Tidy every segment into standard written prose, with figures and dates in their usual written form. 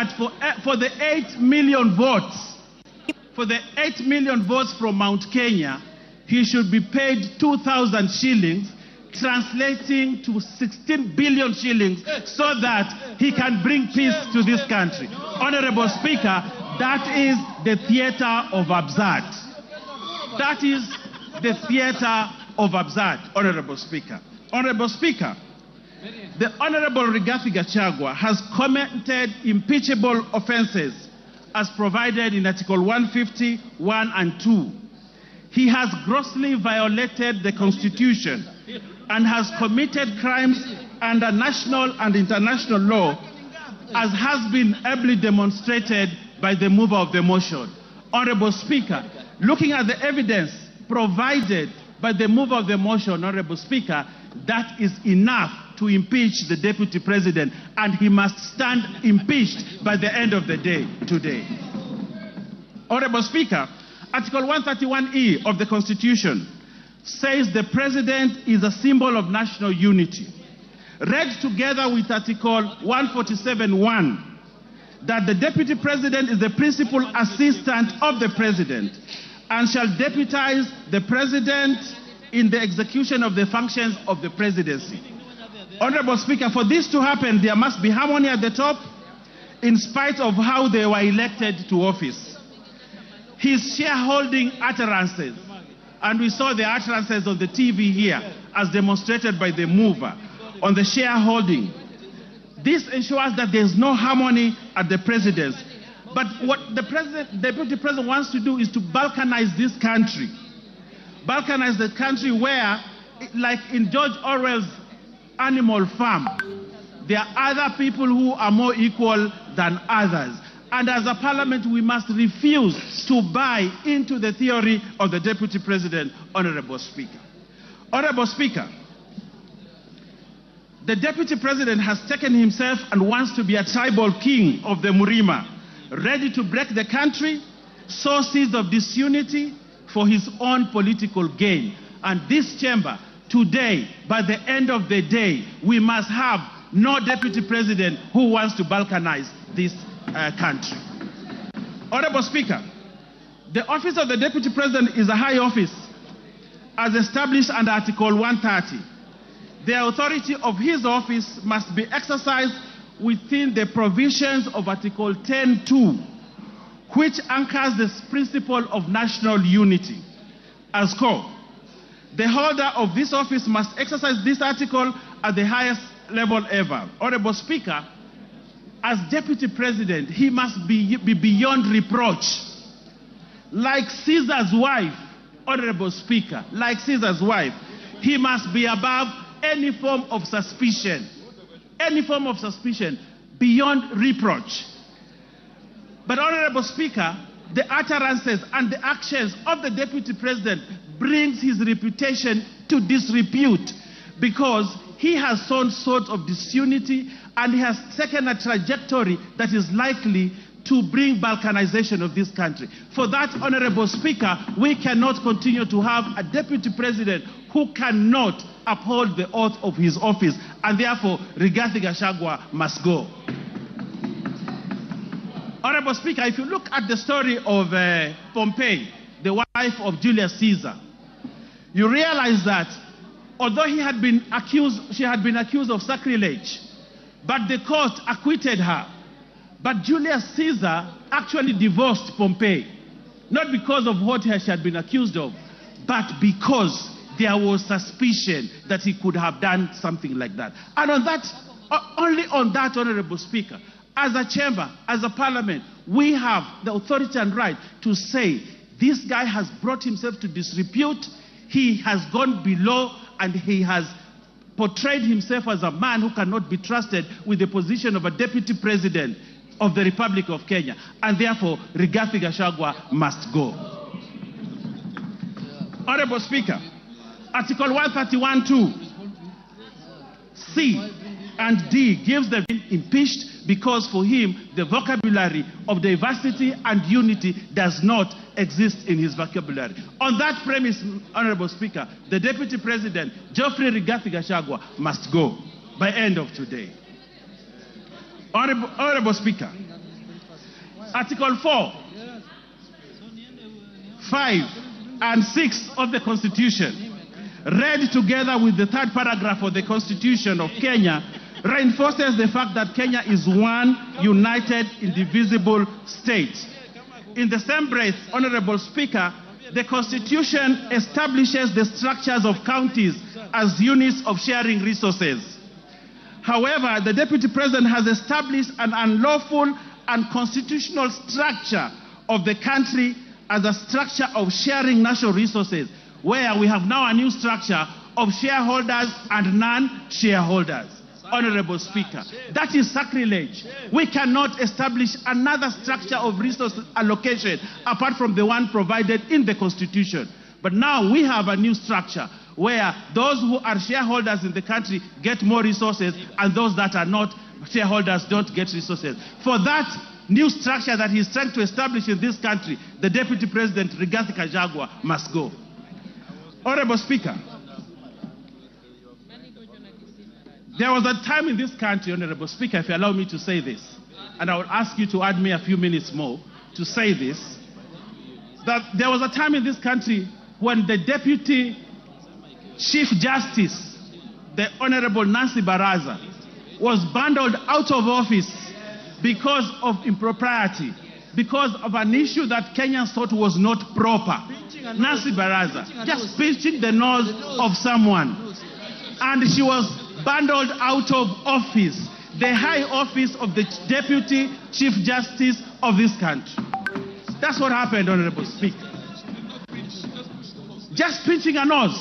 that for the 8 million votes, from Mount Kenya, he should be paid 2,000 shillings, translating to 16 billion shillings, so that he can bring peace to this country. Honorable Speaker, that is the theater of absurd. That is the theater of absurd, Honorable Speaker. Honorable Speaker, the Honorable Rigathi Gachagua has committed impeachable offences as provided in Article 150, 1 and 2. He has grossly violated the Constitution and has committed crimes under national and international law, as has been ably demonstrated by the mover of the motion. Honorable Speaker, looking at the evidence provided by the mover of the motion, Honorable Speaker, that is enough to impeach the Deputy President, and he must stand impeached by the end of the day today. Honorable Speaker, Article 131E of the Constitution says the President is a symbol of national unity. Read together with Article 147(1), that the Deputy President is the principal assistant of the President and shall deputize the President in the execution of the functions of the Presidency. Honorable Speaker, for this to happen, there must be harmony at the top, in spite of how they were elected to office. His shareholding utterances, and we saw the utterances on the TV here, as demonstrated by the mover, on the shareholding. This ensures that there is no harmony at the presidency. But what the Deputy President wants to do is to balkanize this country. Balkanize the country where, like in George Orwell's Animal Farm, there are other people who are more equal than others. And as a parliament, we must refuse to buy into the theory of the Deputy President, Honorable Speaker. Honorable Speaker, the Deputy President has taken himself and wants to be a tribal king of the Murima, ready to break the country, sow seeds of disunity for his own political gain. And this chamber, today, by the end of the day, we must have no Deputy President who wants to balkanize this country. Honorable Speaker, the office of the Deputy President is a high office as established under Article 130. The authority of his office must be exercised within the provisions of Article 10(2), which anchors the principle of national unity as core. The holder of this office must exercise this article at the highest level ever. Honorable Speaker, as Deputy President, he must be beyond reproach. Like Caesar's wife, Honorable Speaker, like Caesar's wife, he must be above any form of suspicion, beyond reproach. But Honorable Speaker, the utterances and the actions of the Deputy President brings his reputation to disrepute, because he has sown sort of disunity and he has taken a trajectory that is likely to bring balkanization of this country. For that, Honorable Speaker, we cannot continue to have a Deputy President who cannot uphold the oath of his office, and therefore Rigathi Gachagua must go. Honorable Speaker, if you look at the story of Pompey, the wife of Julius Caesar, you realize that although she had been accused of sacrilege, but the court acquitted her. But Julius Caesar actually divorced Pompey, not because of what she had been accused of, but because there was suspicion that he could have done something like that. And on that, only on that, Honorable Speaker, as a chamber, as a parliament, we have the authority and right to say, this guy has brought himself to disrepute, he has gone below, and he has portrayed himself as a man who cannot be trusted with the position of a Deputy President of the Republic of Kenya. And therefore, Rigathi Gachagua must go. Honorable Speaker, Article 131(2), C and D gives the impeached because for him the vocabulary of diversity and unity does not exist in his vocabulary. On that premise, Honorable Speaker, the Deputy President, Geoffrey Rigathi Gachagua, must go by end of today. Honorable Speaker, Article 4, 5, and 6 of the Constitution, read together with the third paragraph of the Constitution of Kenya, reinforces the fact that Kenya is one united, indivisible state. In the same breath, Honorable Speaker, the Constitution establishes the structures of counties as units of sharing resources. However, the Deputy President has established an unlawful and constitutional structure of the country as a structure of sharing national resources, where we have now a new structure of shareholders and non-shareholders. Honorable Speaker, that is sacrilege. We cannot establish another structure of resource allocation apart from the one provided in the Constitution. But now we have a new structure where those who are shareholders in the country get more resources and those that are not shareholders don't get resources. For that new structure that he's trying to establish in this country, the Deputy President, Rigathi Gachagua, must go. Honorable Speaker, there was a time in this country, Honorable Speaker, if you allow me to say this, and I will ask you to add me a few minutes more to say this, that there was a time in this country when the Deputy Chief Justice, the Honorable Nancy Baraza, was bundled out of office because of impropriety, because of an issue that Kenyans thought was not proper. Nancy Baraza, just pinching the nose of someone. And she was bundled out of office, the high office of the Deputy Chief Justice of this country. That's what happened, Honorable Speaker. Just pinching a nose.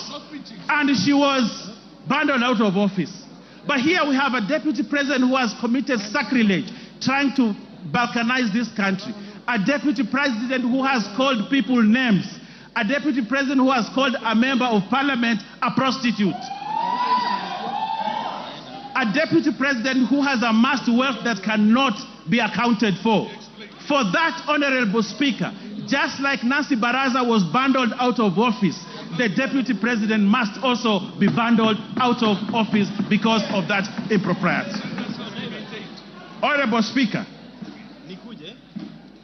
And she was bundled out of office. But here we have a Deputy President who has committed sacrilege, trying to balkanize this country. A Deputy President who has called people names. A Deputy President who has called a member of Parliament a prostitute. A Deputy President who has amassed wealth that cannot be accounted for. For that, Honorable Speaker, just like Nancy Baraza was bundled out of office, the Deputy President must also be bundled out of office because of that impropriety. Honorable Speaker,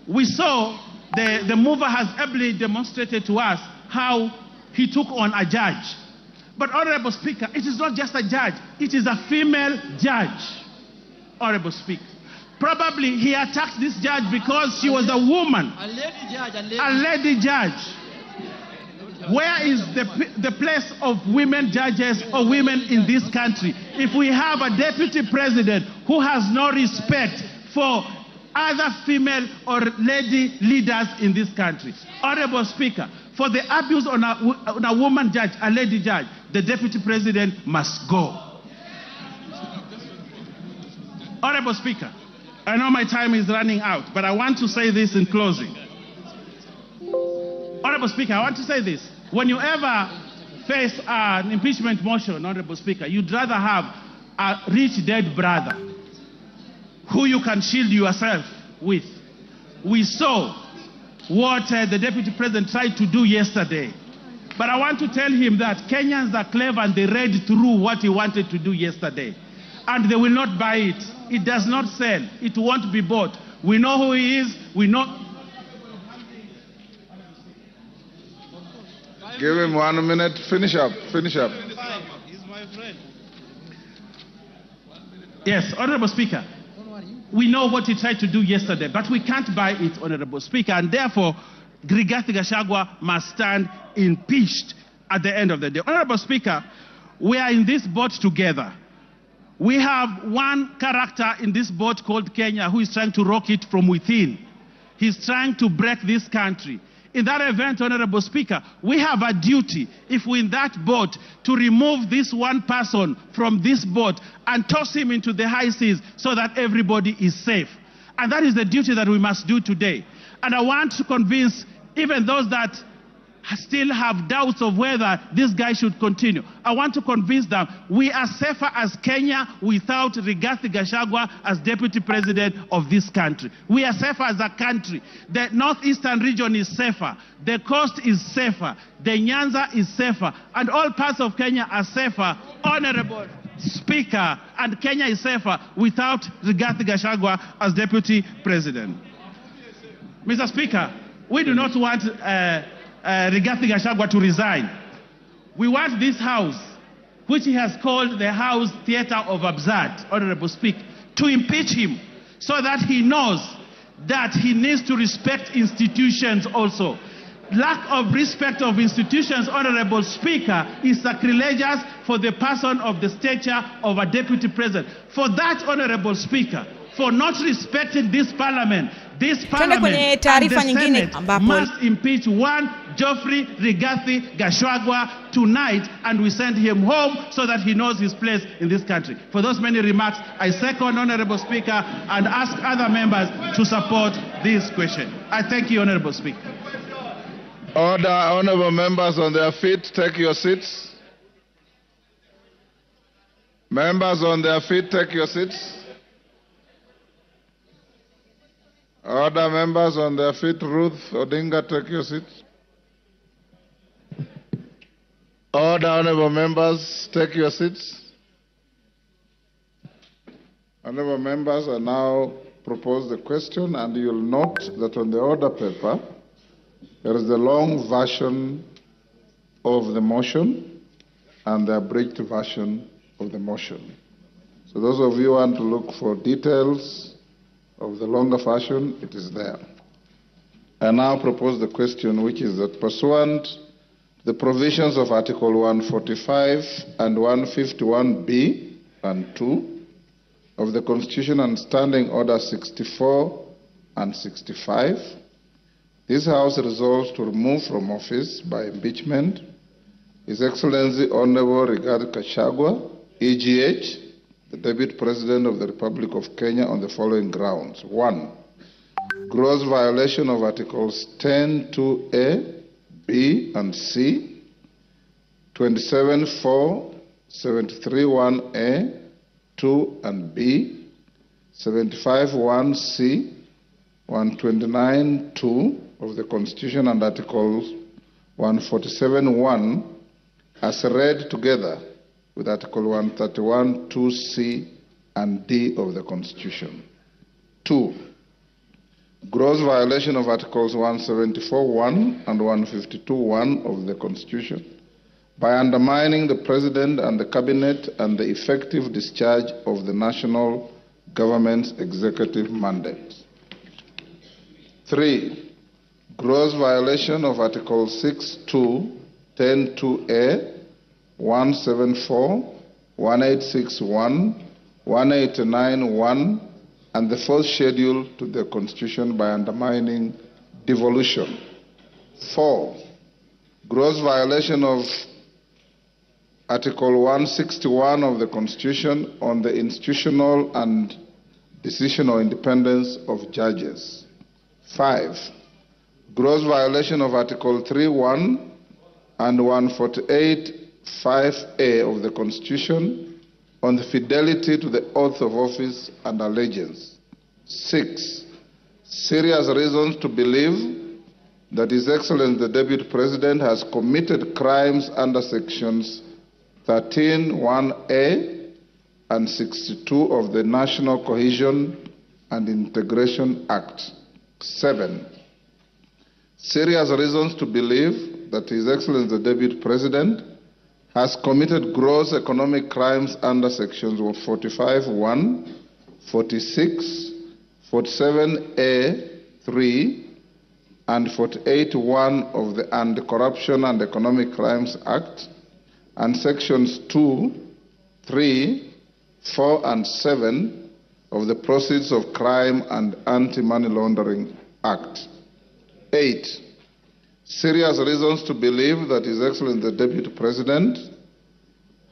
we saw the mover has ably demonstrated to us how he took on a judge. But Honorable Speaker, it is not just a judge, it is a female judge. Honorable Speaker, probably he attacked this judge because she was a woman. A lady judge. Where is the place of women judges or women in this country if we have a Deputy President who has no respect for other female or lady leaders in this country? Honorable Speaker, for the abuse on a woman judge, a lady judge, the Deputy President must go. Honorable Speaker, I know my time is running out, but I want to say this in closing. Honorable Speaker, I want to say this. When you ever face an impeachment motion, Honorable Speaker, you'd rather have a rich dead brother who you can shield yourself with. We saw what the Deputy President tried to do yesterday. But I want to tell him that Kenyans are clever and they read through what he wanted to do yesterday. And they will not buy it. It does not sell. It won't be bought. We know who he is. We know. Give him 1 minute. Finish up. Finish up. He's my friend. Yes, Honorable Speaker. We know what he tried to do yesterday, but we can't buy it, Honorable Speaker, and therefore Rigathi Gachagua must stand impeached at the end of the day. Honorable Speaker, we are in this boat together. We have one character in this boat called Kenya who is trying to rock it from within. He's trying to break this country. In that event, Honorable Speaker, we have a duty, if we're in that boat, to remove this one person from this boat and toss him into the high seas so that everybody is safe. And that is the duty that we must do today. And I want to convince even those that still have doubts of whether this guy should continue. I want to convince them we are safer as Kenya without Rigathi Gachagua as Deputy President of this country. We are safer as a country. The northeastern region is safer. The coast is safer. The Nyanza is safer. And all parts of Kenya are safer. Honorable Speaker, and Kenya is safer without Rigathi Gachagua as Deputy President. Mr. Speaker, we do not want Rigathi Gachagua to resign. We want this House, which he has called the House Theatre of Absurd, Honorable Speaker, to impeach him so that he knows that he needs to respect institutions also. Lack of respect of institutions, Honorable Speaker, is sacrilegious for the person of the stature of a deputy president. For that, Honorable Speaker, for not respecting this parliament and the Senate must impeach one Geoffrey Rigathi Gachagua tonight, and we send him home so that he knows his place in this country. For those many remarks, I second, Honorable Speaker, and ask other members to support this question. I thank you, Honorable Speaker. Order, honorable members on their feet, take your seats. Members on their feet, take your seats. Order, members on their feet. Ruth Odinga, take your seat. Order, honorable members, take your seats. Honorable members, I now propose the question, and you'll note that on the order paper, there is the long version of the motion and the abridged version of the motion. So those of you who want to look for details of the longer version, it is there. I now propose the question, which is that pursuant to the provisions of Article 145 and 151B and 2 of the Constitution and Standing Order 64 and 65, this House resolves to remove from office by impeachment His Excellency Honorable Rigathi Gachagua, EGH, the Deputy President of the Republic of Kenya, on the following grounds. 1. Gross violation of Articles 10(2)(a), B, and C, 27(4), 73(1)(a), 2 and B, 75(1)(c), 129(2) of the Constitution and Articles 147(1) as read together with Article 131(2)(c) and D of the Constitution. 2. Gross violation of Articles 174(1) and 152(1) of the Constitution by undermining the President and the Cabinet and the effective discharge of the national government's executive mandate. 3. Gross violation of Articles 6(2), 10(2)(a), 174, 1861, 189(1), and the fourth schedule to the Constitution by undermining devolution. 4. Gross violation of Article 161 of the Constitution on the institutional and decisional independence of judges. 5. Gross violation of Article 3(1) and 148(5)(a) of the Constitution on the fidelity to the oath of office and allegiance. 6. Serious reasons to believe that His Excellency the Deputy President has committed crimes under Sections 13(1)(a) and 62 of the National Cohesion and Integration Act. 7. Serious reasons to believe that His Excellency the Deputy President has committed gross economic crimes under Sections 45(1), 46, 47(a)(3), and 48(1) of the Anti-Corruption and Economic Crimes Act, and Sections 2, 3, 4, and 7 of the Proceeds of Crime and Anti-Money Laundering Act. 8. Serious reasons to believe that His Excellency the Deputy President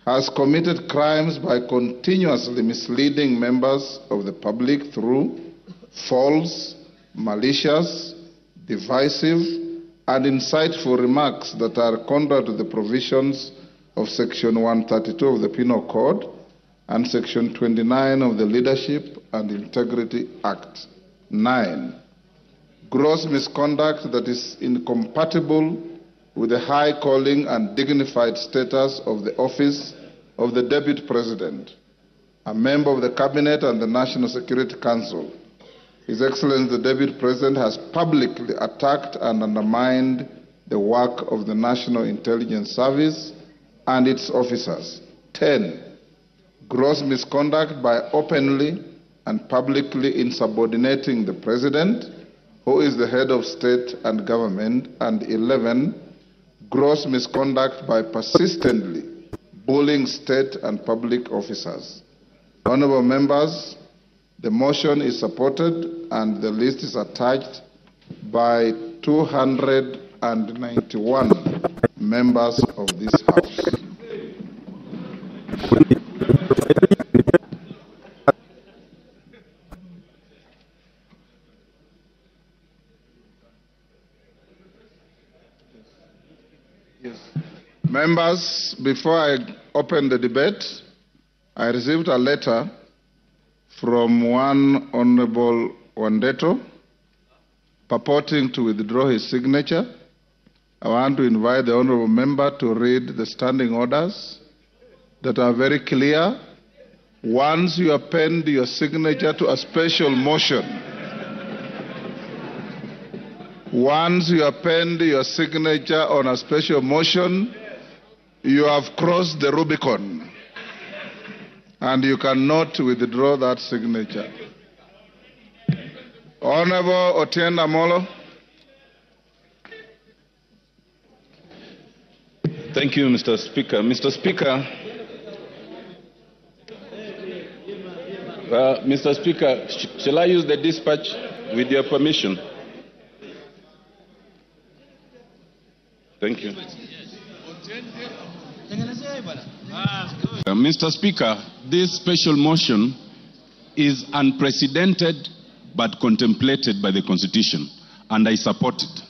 has committed crimes by continuously misleading members of the public through false, malicious, divisive, and insightful remarks that are contrary to the provisions of Section 132 of the Penal Code and Section 29 of the Leadership and Integrity Act. 9. Gross misconduct that is incompatible with the high calling and dignified status of the office of the Deputy President, a member of the Cabinet and the National Security Council, His Excellency the Deputy President has publicly attacked and undermined the work of the National Intelligence Service and its officers. 10. Gross misconduct by openly and publicly insubordinating the President, who is the head of state and government. And 11. Gross misconduct by persistently bullying state and public officers. Honorable members, the motion is supported and the list is attached by 291 members of this House. Members, before I open the debate, I received a letter from one Honorable Wandeto purporting to withdraw his signature. I want to invite the Honorable Member to read the standing orders that are very clear. Once you append your signature to a special motion, once you append your signature on a special motion, you have crossed the Rubicon, and you cannot withdraw that signature. Honorable Otiende Amolo. Thank you, Mr. Speaker. Mr. Speaker, shall I use the dispatch with your permission? Thank you. Mr. Speaker, this special motion is unprecedented but contemplated by the Constitution, and I support it.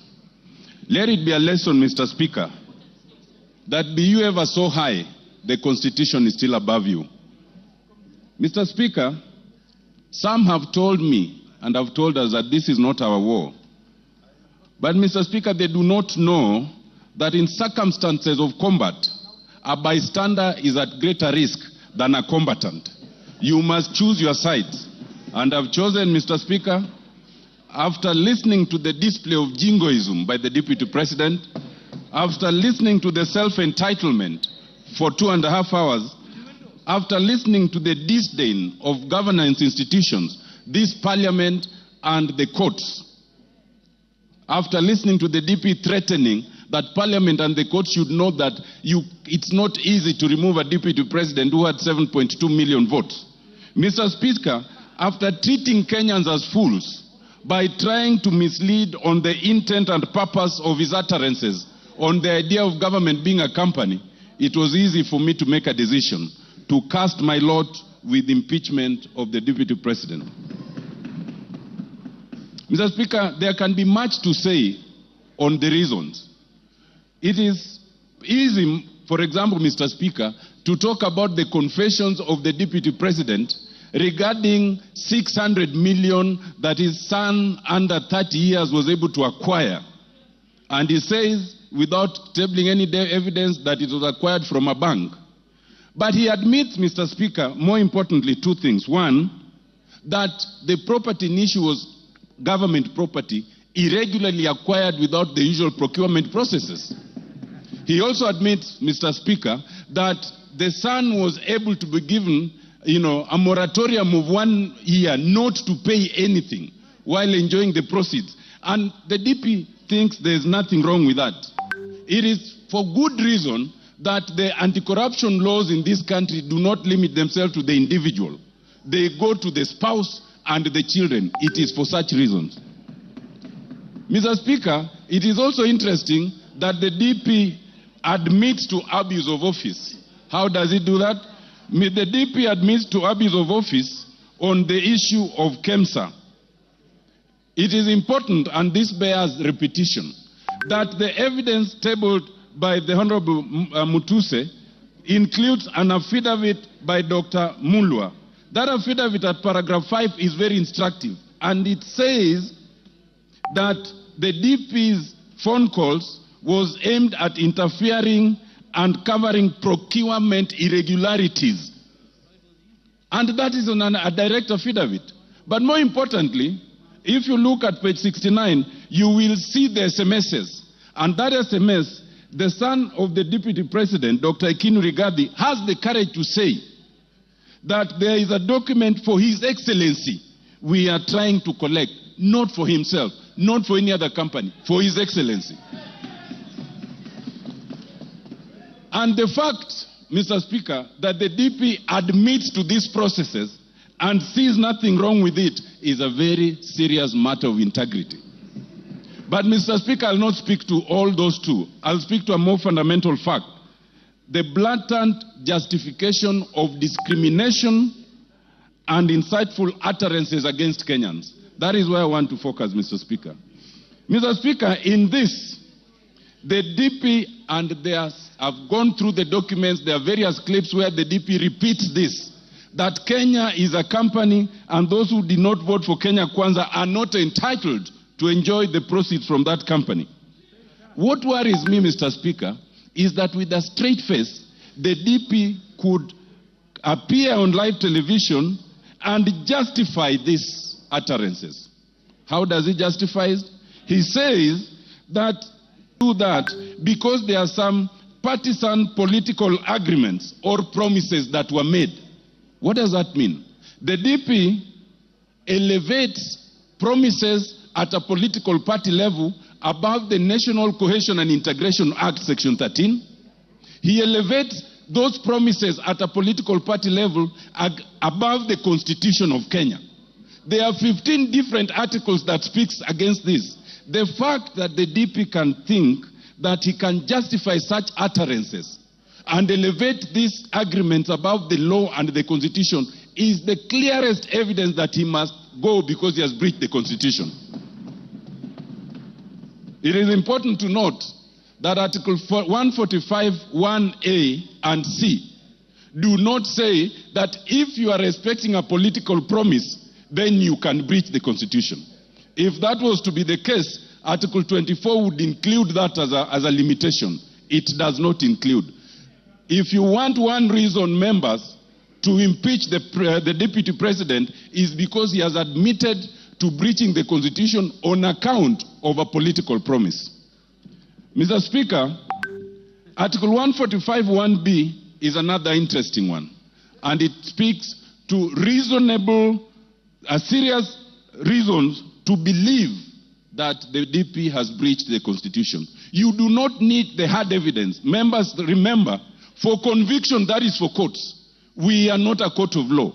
Let it be a lesson, Mr. Speaker, that be you ever so high, the Constitution is still above you. Mr. Speaker, some have told me and have told us that this is not our war. But, Mr. Speaker, they do not know that in circumstances of combat, a bystander is at greater risk than a combatant. You must choose your sides. And I've chosen, Mr. Speaker, after listening to the display of jingoism by the Deputy President, after listening to the self-entitlement for 2.5 hours, after listening to the disdain of governance institutions, this Parliament and the courts, after listening to the DP threatening that Parliament and the court should know that it's not easy to remove a Deputy President who had 7.2 million votes. Mr. Speaker, after treating Kenyans as fools by trying to mislead on the intent and purpose of his utterances on the idea of government being a company, it was easy for me to make a decision to cast my lot with impeachment of the Deputy President. Mr. Speaker, there can be much to say on the reasons. It is easy, for example, Mr. Speaker, to talk about the confessions of the Deputy President regarding 600 million that his son under 30 years was able to acquire. And he says, without tabling any evidence, that it was acquired from a bank. But he admits, Mr. Speaker, more importantly, two things. One, that the property in issue was government property irregularly acquired without the usual procurement processes. He also admits, Mr. Speaker, that the son was able to be given, a moratorium of 1 year not to pay anything while enjoying the proceeds. And the DP thinks there's nothing wrong with that. It is for good reason that the anti-corruption laws in this country do not limit themselves to the individual. They go to the spouse and the children. It is for such reasons. Mr. Speaker, it is also interesting that the DP admits to abuse of office. How does it do that? The DP admits to abuse of office on the issue of KEMSA. It is important, and this bears repetition, that the evidence tabled by the Honorable Mutuse includes an affidavit by Dr. Mulwa. That affidavit at paragraph 5 is very instructive, and it says that the DP's phone calls was aimed at interfering and covering procurement irregularities. And that is on a direct affidavit. But more importantly, If you look at page 69, you will see the SMSs. And that SMS, the son of the Deputy President, Dr. Ikinu Rigathi, has the courage to say that there is a document for His Excellency we are trying to collect, not for himself, not for any other company, for His Excellency. And the fact, Mr. Speaker, that the DP admits to these processes and sees nothing wrong with it is a very serious matter of integrity. But, Mr. Speaker, I'll not speak to all those two. I'll speak to a more fundamental fact. The blatant justification of discrimination and insightful utterances against Kenyans. That is where I want to focus, Mr. Speaker. Mr. Speaker, in this, the DP, and I've gone through the documents, there are various clips where the DP repeats this, that Kenya is a company and those who did not vote for Kenya Kwanza are not entitled to enjoy the proceeds from that company. What worries me, Mr. Speaker, is that with a straight face, the DP could appear on live television and justify these utterances. How does he justify it? He says that because there are some partisan political agreements or promises that were made. What does that mean? The DP elevates promises at a political party level above the National Cohesion and Integration Act, Section 13. He elevates those promises at a political party level above the Constitution of Kenya. There are 15 different articles that speaks against this. The fact that the DP can think that he can justify such utterances and elevate these agreements above the law and the Constitution is the clearest evidence that he must go because he has breached the Constitution. It is important to note that Article 145, 1A and C do not say that if you are respecting a political promise, then you can breach the Constitution. If that was to be the case, Article 24 would include that as a limitation. It does not include. If you want one reason, members, to impeach the Deputy President is because he has admitted to breaching the Constitution on account of a political promise. Mr. Speaker, Article 145, 1B is another interesting one, and it speaks to serious reasons to believe that the DP has breached the Constitution. You do not need the hard evidence. Members, remember, for conviction, that is for courts. We are not a court of law.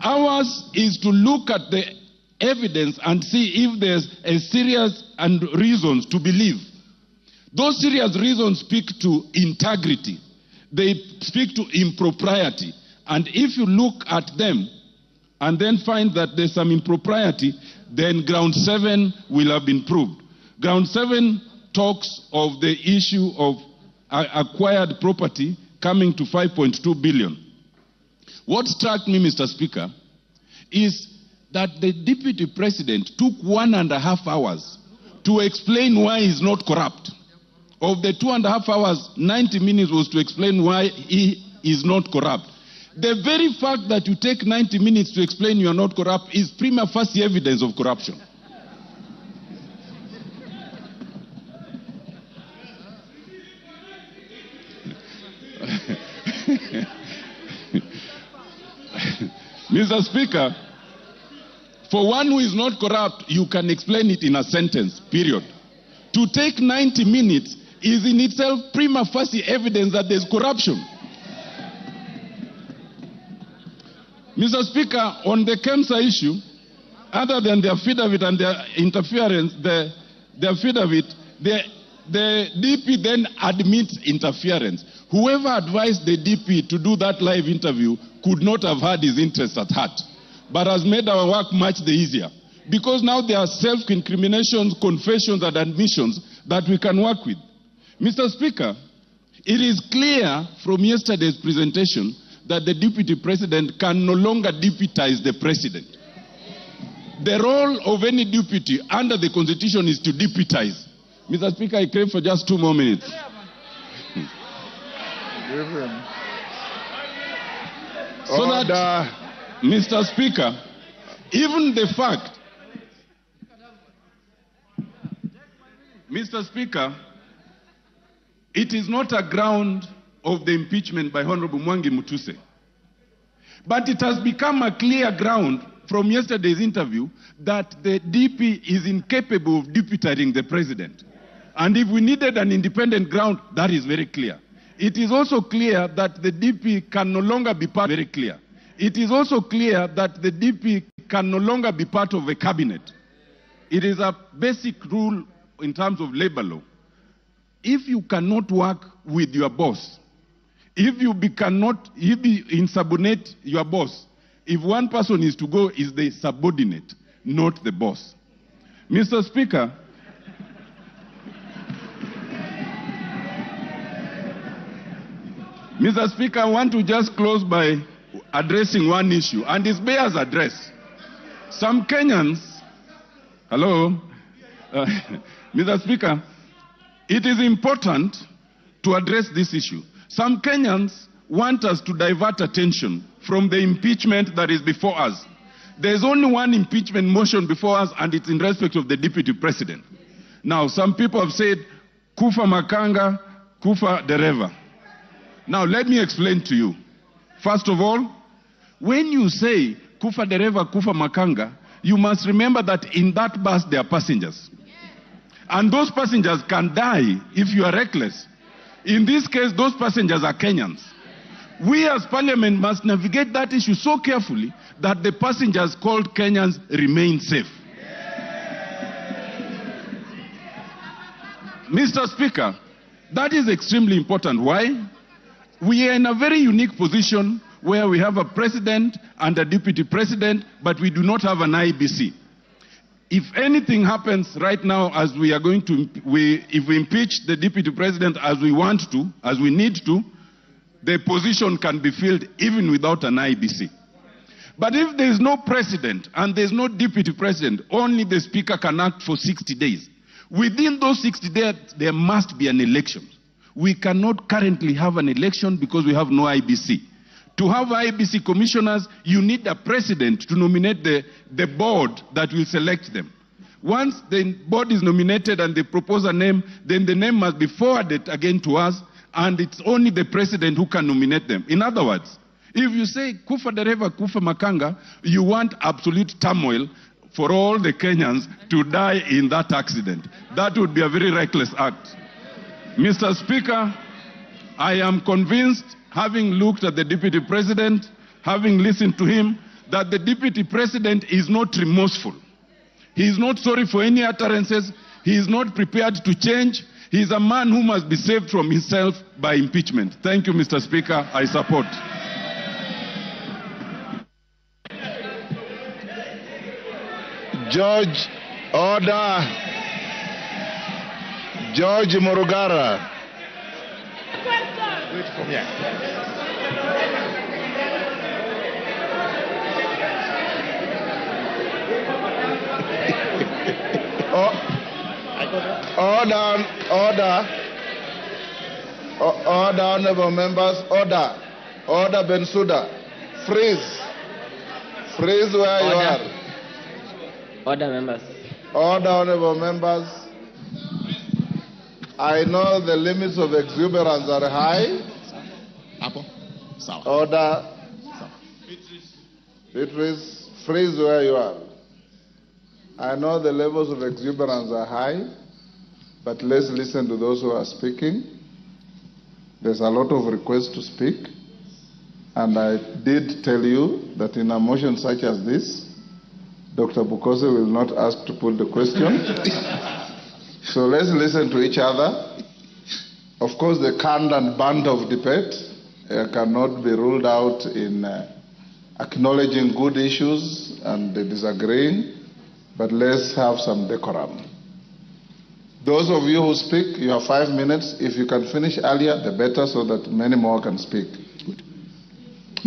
Ours is to look at the evidence and see if there's a serious and reasons to believe. Those serious reasons speak to integrity. They speak to impropriety. And if you look at them and then find that there's some impropriety, then ground 7 will have been proved. Ground 7 talks of the issue of acquired property coming to 5.2 billion. What struck me, Mr. Speaker, is that the Deputy President took 1.5 hours to explain why he's not corrupt. Of the 2.5 hours, 90 minutes was to explain why he is not corrupt. The very fact that you take 90 minutes to explain you are not corrupt is prima facie evidence of corruption. Mr. Speaker, for one who is not corrupt, you can explain it in a sentence, period. To take 90 minutes is in itself prima facie evidence that there's corruption. Mr. Speaker, on the KEMSA issue, other than the affidavit and their interference, the affidavit, the DP then admits interference. Whoever advised the DP to do that live interview could not have had his interests at heart, but has made our work much easier. Because now there are self-incriminations, confessions, and admissions that we can work with. Mr. Speaker, it is clear from yesterday's presentation that the Deputy President can no longer deputize the President. The role of any deputy under the Constitution is to deputize. Mr. Speaker, I crave for just 2 more minutes. So that, Mr. Speaker, even the fact Mr. Speaker, it is not a ground of the impeachment by Honorable Mwangi Mutuse. But it has become a clear ground from yesterday's interview that the DP is incapable of deputizing the president. And if we needed an independent ground, that is very clear. It is also clear that the DP can no longer be part, very clear. It is also clear that the DP can no longer be part of a cabinet. It is a basic rule in terms of labor law. If you cannot work with your boss, if you insubordinate your boss, if one person is to go, is the subordinate, not the boss. Mr. Speaker, I want to just close by addressing one issue, and it bears address. Some Kenyans, hello, Mr. Speaker, it is important to address this issue. Some Kenyans want us to divert attention from the impeachment that is before us. There's only one impeachment motion before us, and it's in respect of the deputy president. Now, some people have said, Kufa Makanga, Kufa Dereva. Now, let me explain to you. First of all, when you say Kufa Dereva, Kufa Makanga, you must remember that in that bus there are passengers. And those passengers can die if you are reckless. In this case, those passengers are Kenyans. We as Parliament must navigate that issue so carefully that the passengers called Kenyans remain safe. Mr. Speaker, that is extremely important. Why? We are in a very unique position where we have a president and a deputy president, but we do not have an IBC. If anything happens right now, as we are going to, if we impeach the deputy president as we want to, as we need to, the position can be filled even without an IBC. But if there is no president and there is no deputy president, only the speaker can act for 60 days. Within those 60 days, there must be an election. We cannot currently have an election because we have no IBC. To have IBC commissioners, you need a president to nominate the board that will select them. Once the board is nominated and they propose a name, then the name must be forwarded again to us, and it's only the president who can nominate them. In other words, if you say Kufa Dereva, Kufa Makanga, you want absolute turmoil for all the Kenyans to die in that accident. That would be a very reckless act. Mr. Speaker, I am convinced, having looked at the deputy president, having listened to him, that the deputy president is not remorseful. He is not sorry for any utterances. He is not prepared to change. He is a man who must be saved from himself by impeachment. Thank you, Mr. Speaker. I support. George, order. George Morugara. Order, honorable members, order. Order, Bensouda. Freeze. Freeze where you are. Order, members. Order, honorable members. I know the limits of exuberance are high. Order. Beatrice, freeze where you are. I know the levels of exuberance are high, but let's listen to those who are speaking. There's a lot of requests to speak, and I did tell you that in a motion such as this, Dr. Bukose will not ask to put the question. So let's listen to each other. Of course, the canned and band of debate cannot be ruled out in acknowledging good issues and disagreeing, but let's have some decorum. Those of you who speak, you have 5 minutes. If you can finish earlier, the better, so that many more can speak.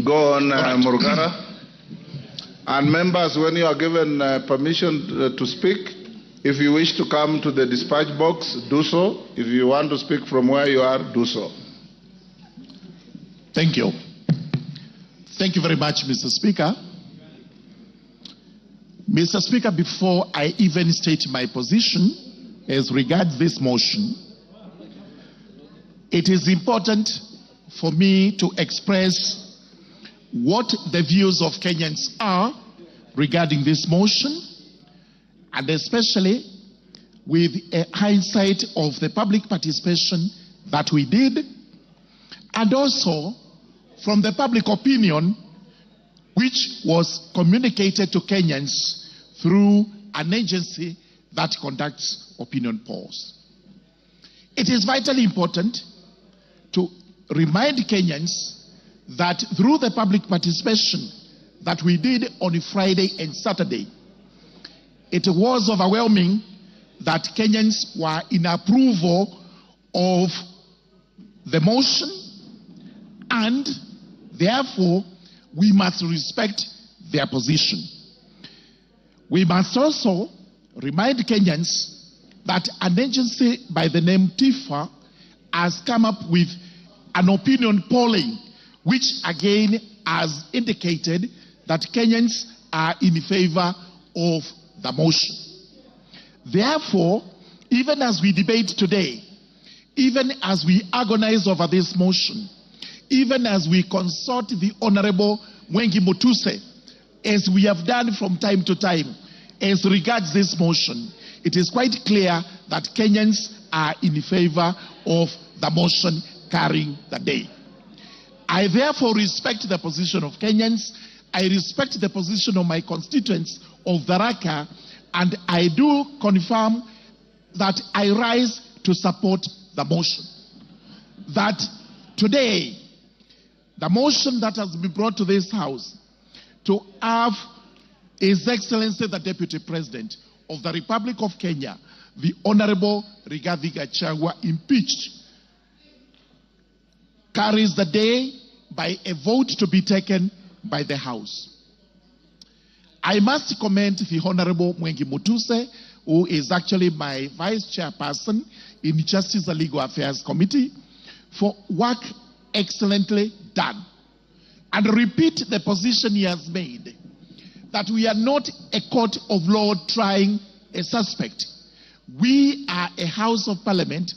Go on, Murugara. And members, when you are given permission to speak, if you wish to come to the dispatch box, do so. If you want to speak from where you are, do so. Thank you. Thank you very much, Mr. Speaker. Mr. Speaker, before I even state my position, as regards this motion, it is important for me to express what the views of Kenyans are regarding this motion, and especially with a hindsight of the public participation that we did, and also from the public opinion which was communicated to Kenyans through an agency that conducts opinion polls. It is vitally important to remind Kenyans that through the public participation that we did on Friday and Saturday, it was overwhelming that Kenyans were in approval of the motion, and therefore we must respect their position. We must also remind Kenyans that an agency by the name TIFA has come up with an opinion polling which again has indicated that Kenyans are in favor of the motion. Therefore, even as we debate today, even as we agonize over this motion, even as we consult the Honorable Mwengi Mutuse, as we have done from time to time, as regards this motion, it is quite clear that Kenyans are in favor of the motion carrying the day. I therefore respect the position of Kenyans, I respect the position of my constituents of Tharaka, and I do confirm that I rise to support the motion. That today, the motion that has been brought to this House to have His Excellency the Deputy President of the Republic of Kenya, the Honorable Rigathi Gachagua, impeached, carries the day by a vote to be taken by the House. I must commend the Honorable Mwengi Mutuse, who is actually my Vice Chairperson in Justice and Legal Affairs Committee, for work excellently done, and repeat the position he has made, that we are not a court of law trying a suspect. We are a House of Parliament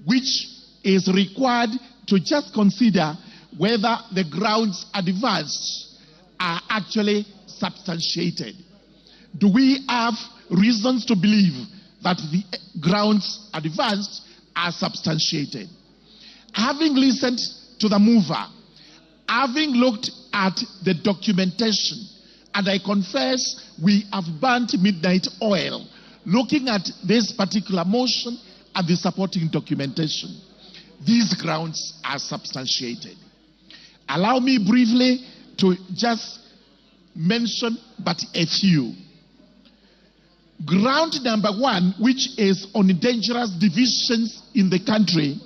which is required to just consider whether the grounds advanced are actually substantiated. Do we have reasons to believe that the grounds advanced are substantiated? Having listened to the mover, having looked at the documentation, and I confess we have burnt midnight oil looking at this particular motion and the supporting documentation, these grounds are substantiated. Allow me briefly to just mention but a few. Ground number one, which is on dangerous divisions in the country,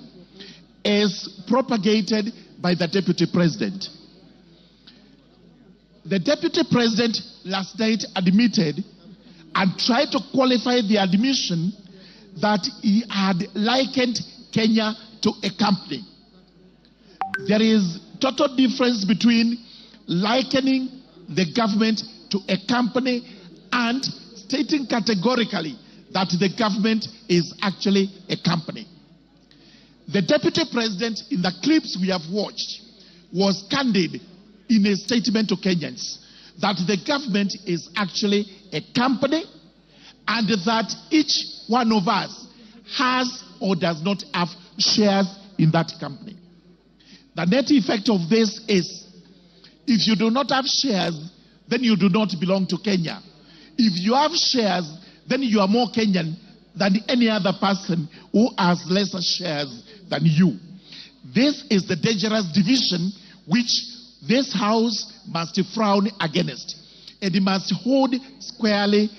is propagated by the Deputy President. The Deputy President last night admitted and tried to qualify the admission that he had likened Kenya to a company. There is total difference between likening the government to a company and stating categorically that the government is actually a company. The Deputy President, in the clips we have watched, was candid in a statement to Kenyans that the government is actually a company and that each one of us has or does not have shares in that company. The net effect of this is, if you do not have shares, then you do not belong to Kenya. If you have shares, then you are more Kenyan than any other person who has lesser shares than you. This is the dangerous division which this House must frown against, and it must hold squarely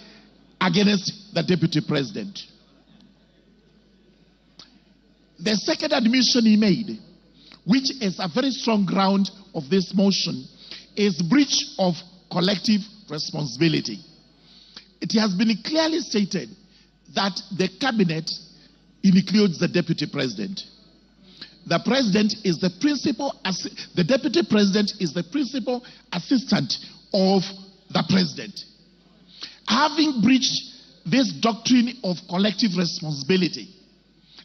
against the Deputy President. The second admission he made, which is a very strong ground of this motion, is breach of collective responsibility. It has been clearly stated that the cabinet includes the Deputy President. The President is the the Deputy President is the principal assistant of the President. Having breached this doctrine of collective responsibility.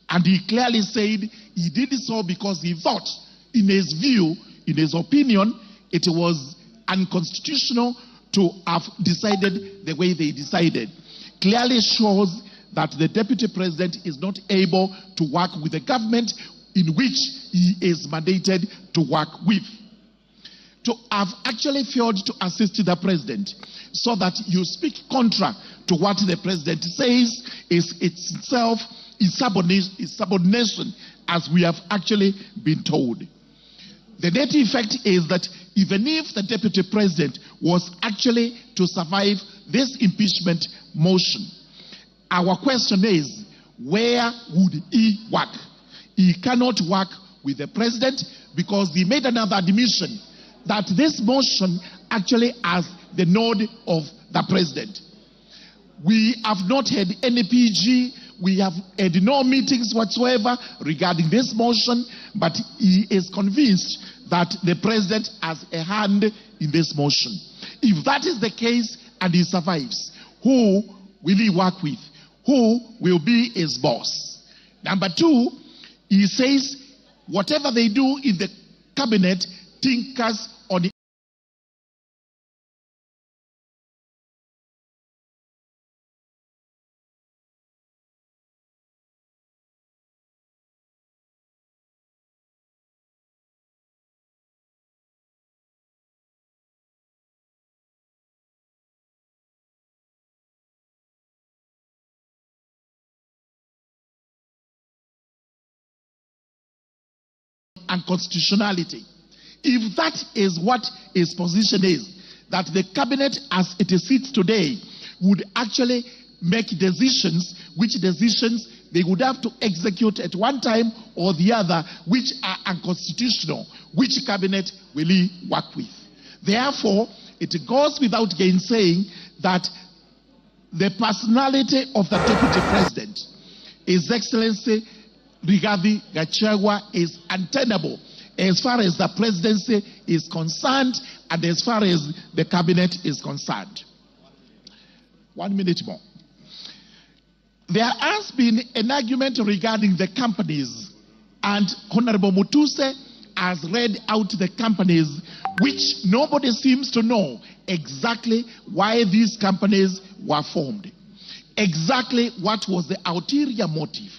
And he clearly said he did so because he thought, in his view, in his opinion, it was unconstitutional to have decided the way they decided. Clearly shows that the deputy president is not able to work with the government in which he is mandated to work with. To have actually failed to assist the president so that you speak contra to what the president says is itself subordination, as we have actually been told. The net effect is that even if the deputy president was actually to survive this impeachment motion, our question is, where would he work? He cannot work with the president because he made another admission that this motion actually has the nod of the president. We have not had any PG, we have had no meetings whatsoever regarding this motion, but he is convinced that the president has a hand in this motion. If that is the case and he survives, who will he work with? Who will be his boss? Number two, he says whatever they do in the cabinet tinkers on unconstitutionality. If that is what his position is, that the cabinet as it sits today would actually make decisions, which decisions they would have to execute at one time or the other, which are unconstitutional, which cabinet will he work with? Therefore, it goes without gainsaying that the personality of the deputy president, His Excellency Rigathi Gachagua, is untenable as far as the presidency is concerned and as far as the cabinet is concerned. 1 minute more. There has been an argument regarding the companies, and Honorable Mutuse has read out the companies, which nobody seems to know exactly why these companies were formed. Exactly what was the ulterior motive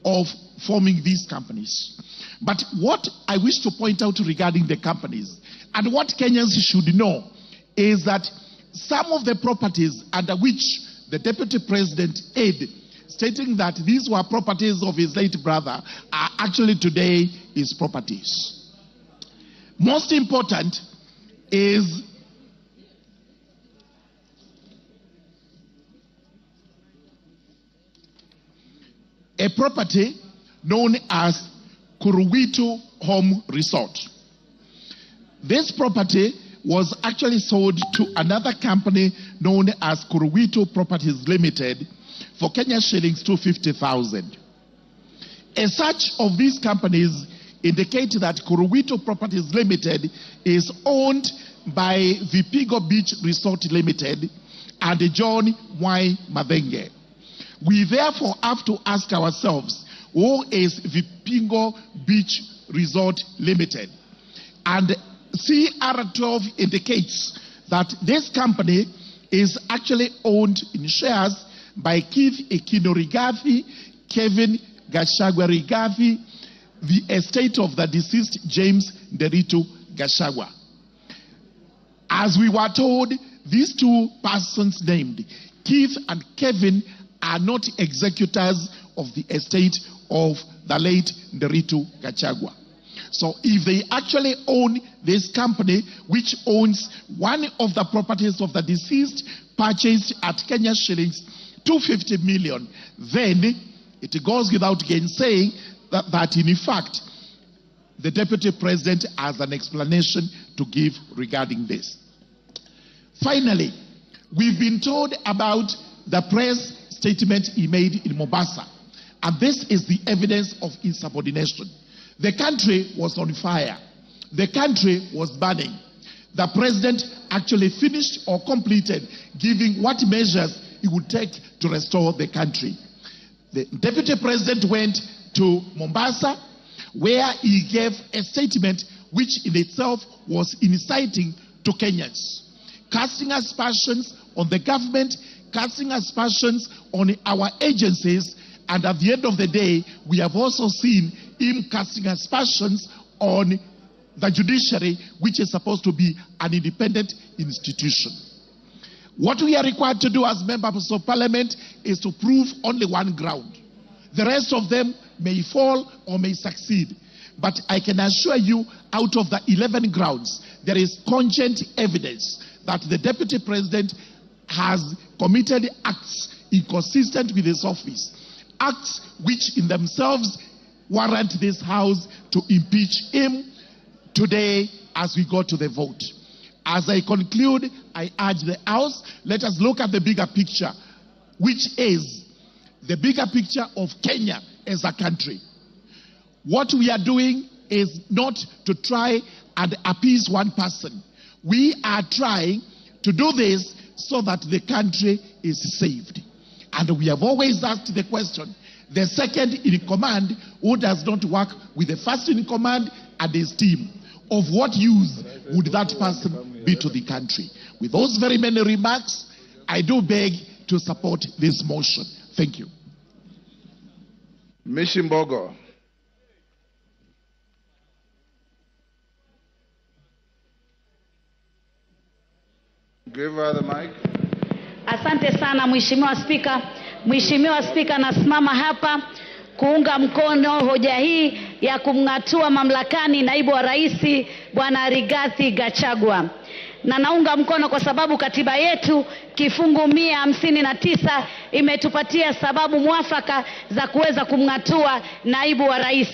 of forming these companies. But what I wish to point out regarding the companies, and what Kenyans should know, is that some of the properties under which the deputy president aid, stating that these were properties of his late brother, are actually today his properties. Most important is a property known as Kuruwitu Home Resort. This property was actually sold to another company known as Kuruwitu Properties Limited for Kenya shillings 250,000. A search of these companies indicate that Kuruwitu Properties Limited is owned by Vipigo Beach Resort Limited and John Y. Madenge. We therefore have to ask ourselves, who is Vipigo Beach Resort Limited? And CR12 indicates that this company is actually owned in shares by Keith Ekino Rigathi, Kevin Gachagua Rigathi, the estate of the deceased James Nderitu Gachagua. As we were told, these two persons named, Keith and Kevin, are not executors of the estate of the late Nderitu Gachagua. So if they actually own this company, which owns one of the properties of the deceased, purchased at Kenya shillings 250 million, then it goes without gainsaying that in fact the deputy president has an explanation to give regarding this. Finally, we've been told about the press statement he made in Mombasa, and this is the evidence of insubordination. The country was on fire. The country was burning. The president actually finished or completed giving what measures it would take to restore the country. The Deputy President went to Mombasa, where he gave a statement which in itself was inciting to Kenyans, casting aspersions on the government, casting aspersions on our agencies, and at the end of the day, we have also seen him casting aspersions on the judiciary, which is supposed to be an independent institution. What we are required to do as members of parliament is to prove only one ground. The rest of them may fall or may succeed. But I can assure you, out of the 11 grounds, there is cogent evidence that the Deputy President has committed acts inconsistent with his office, acts which in themselves warrant this House to impeach him today as we go to the vote. As I conclude, I urge the House, let us look at the bigger picture, which is the bigger picture of Kenya as a country. What we are doing is not to try and appease one person. We are trying to do this so that the country is saved. And we have always asked the question, the second in command who does not work with the first in command and his team, of what use would that person be to the country? With those very many remarks, I do beg to support this motion. Thank you. Mishimbogo. Give her the mic. Asante sana Mheshimiwa Spika. Mheshimiwa Spika, nasimama hapa kuunga mkono hoja hii ya kumng'atua mamlakani naibu wa rais Bwana Rigathi Gachagua. Na naunga mkono kwa sababu katiba yetu kifungu 159 imetupatia sababu mwafaka za kuweza kumng'atua naibu wa rais.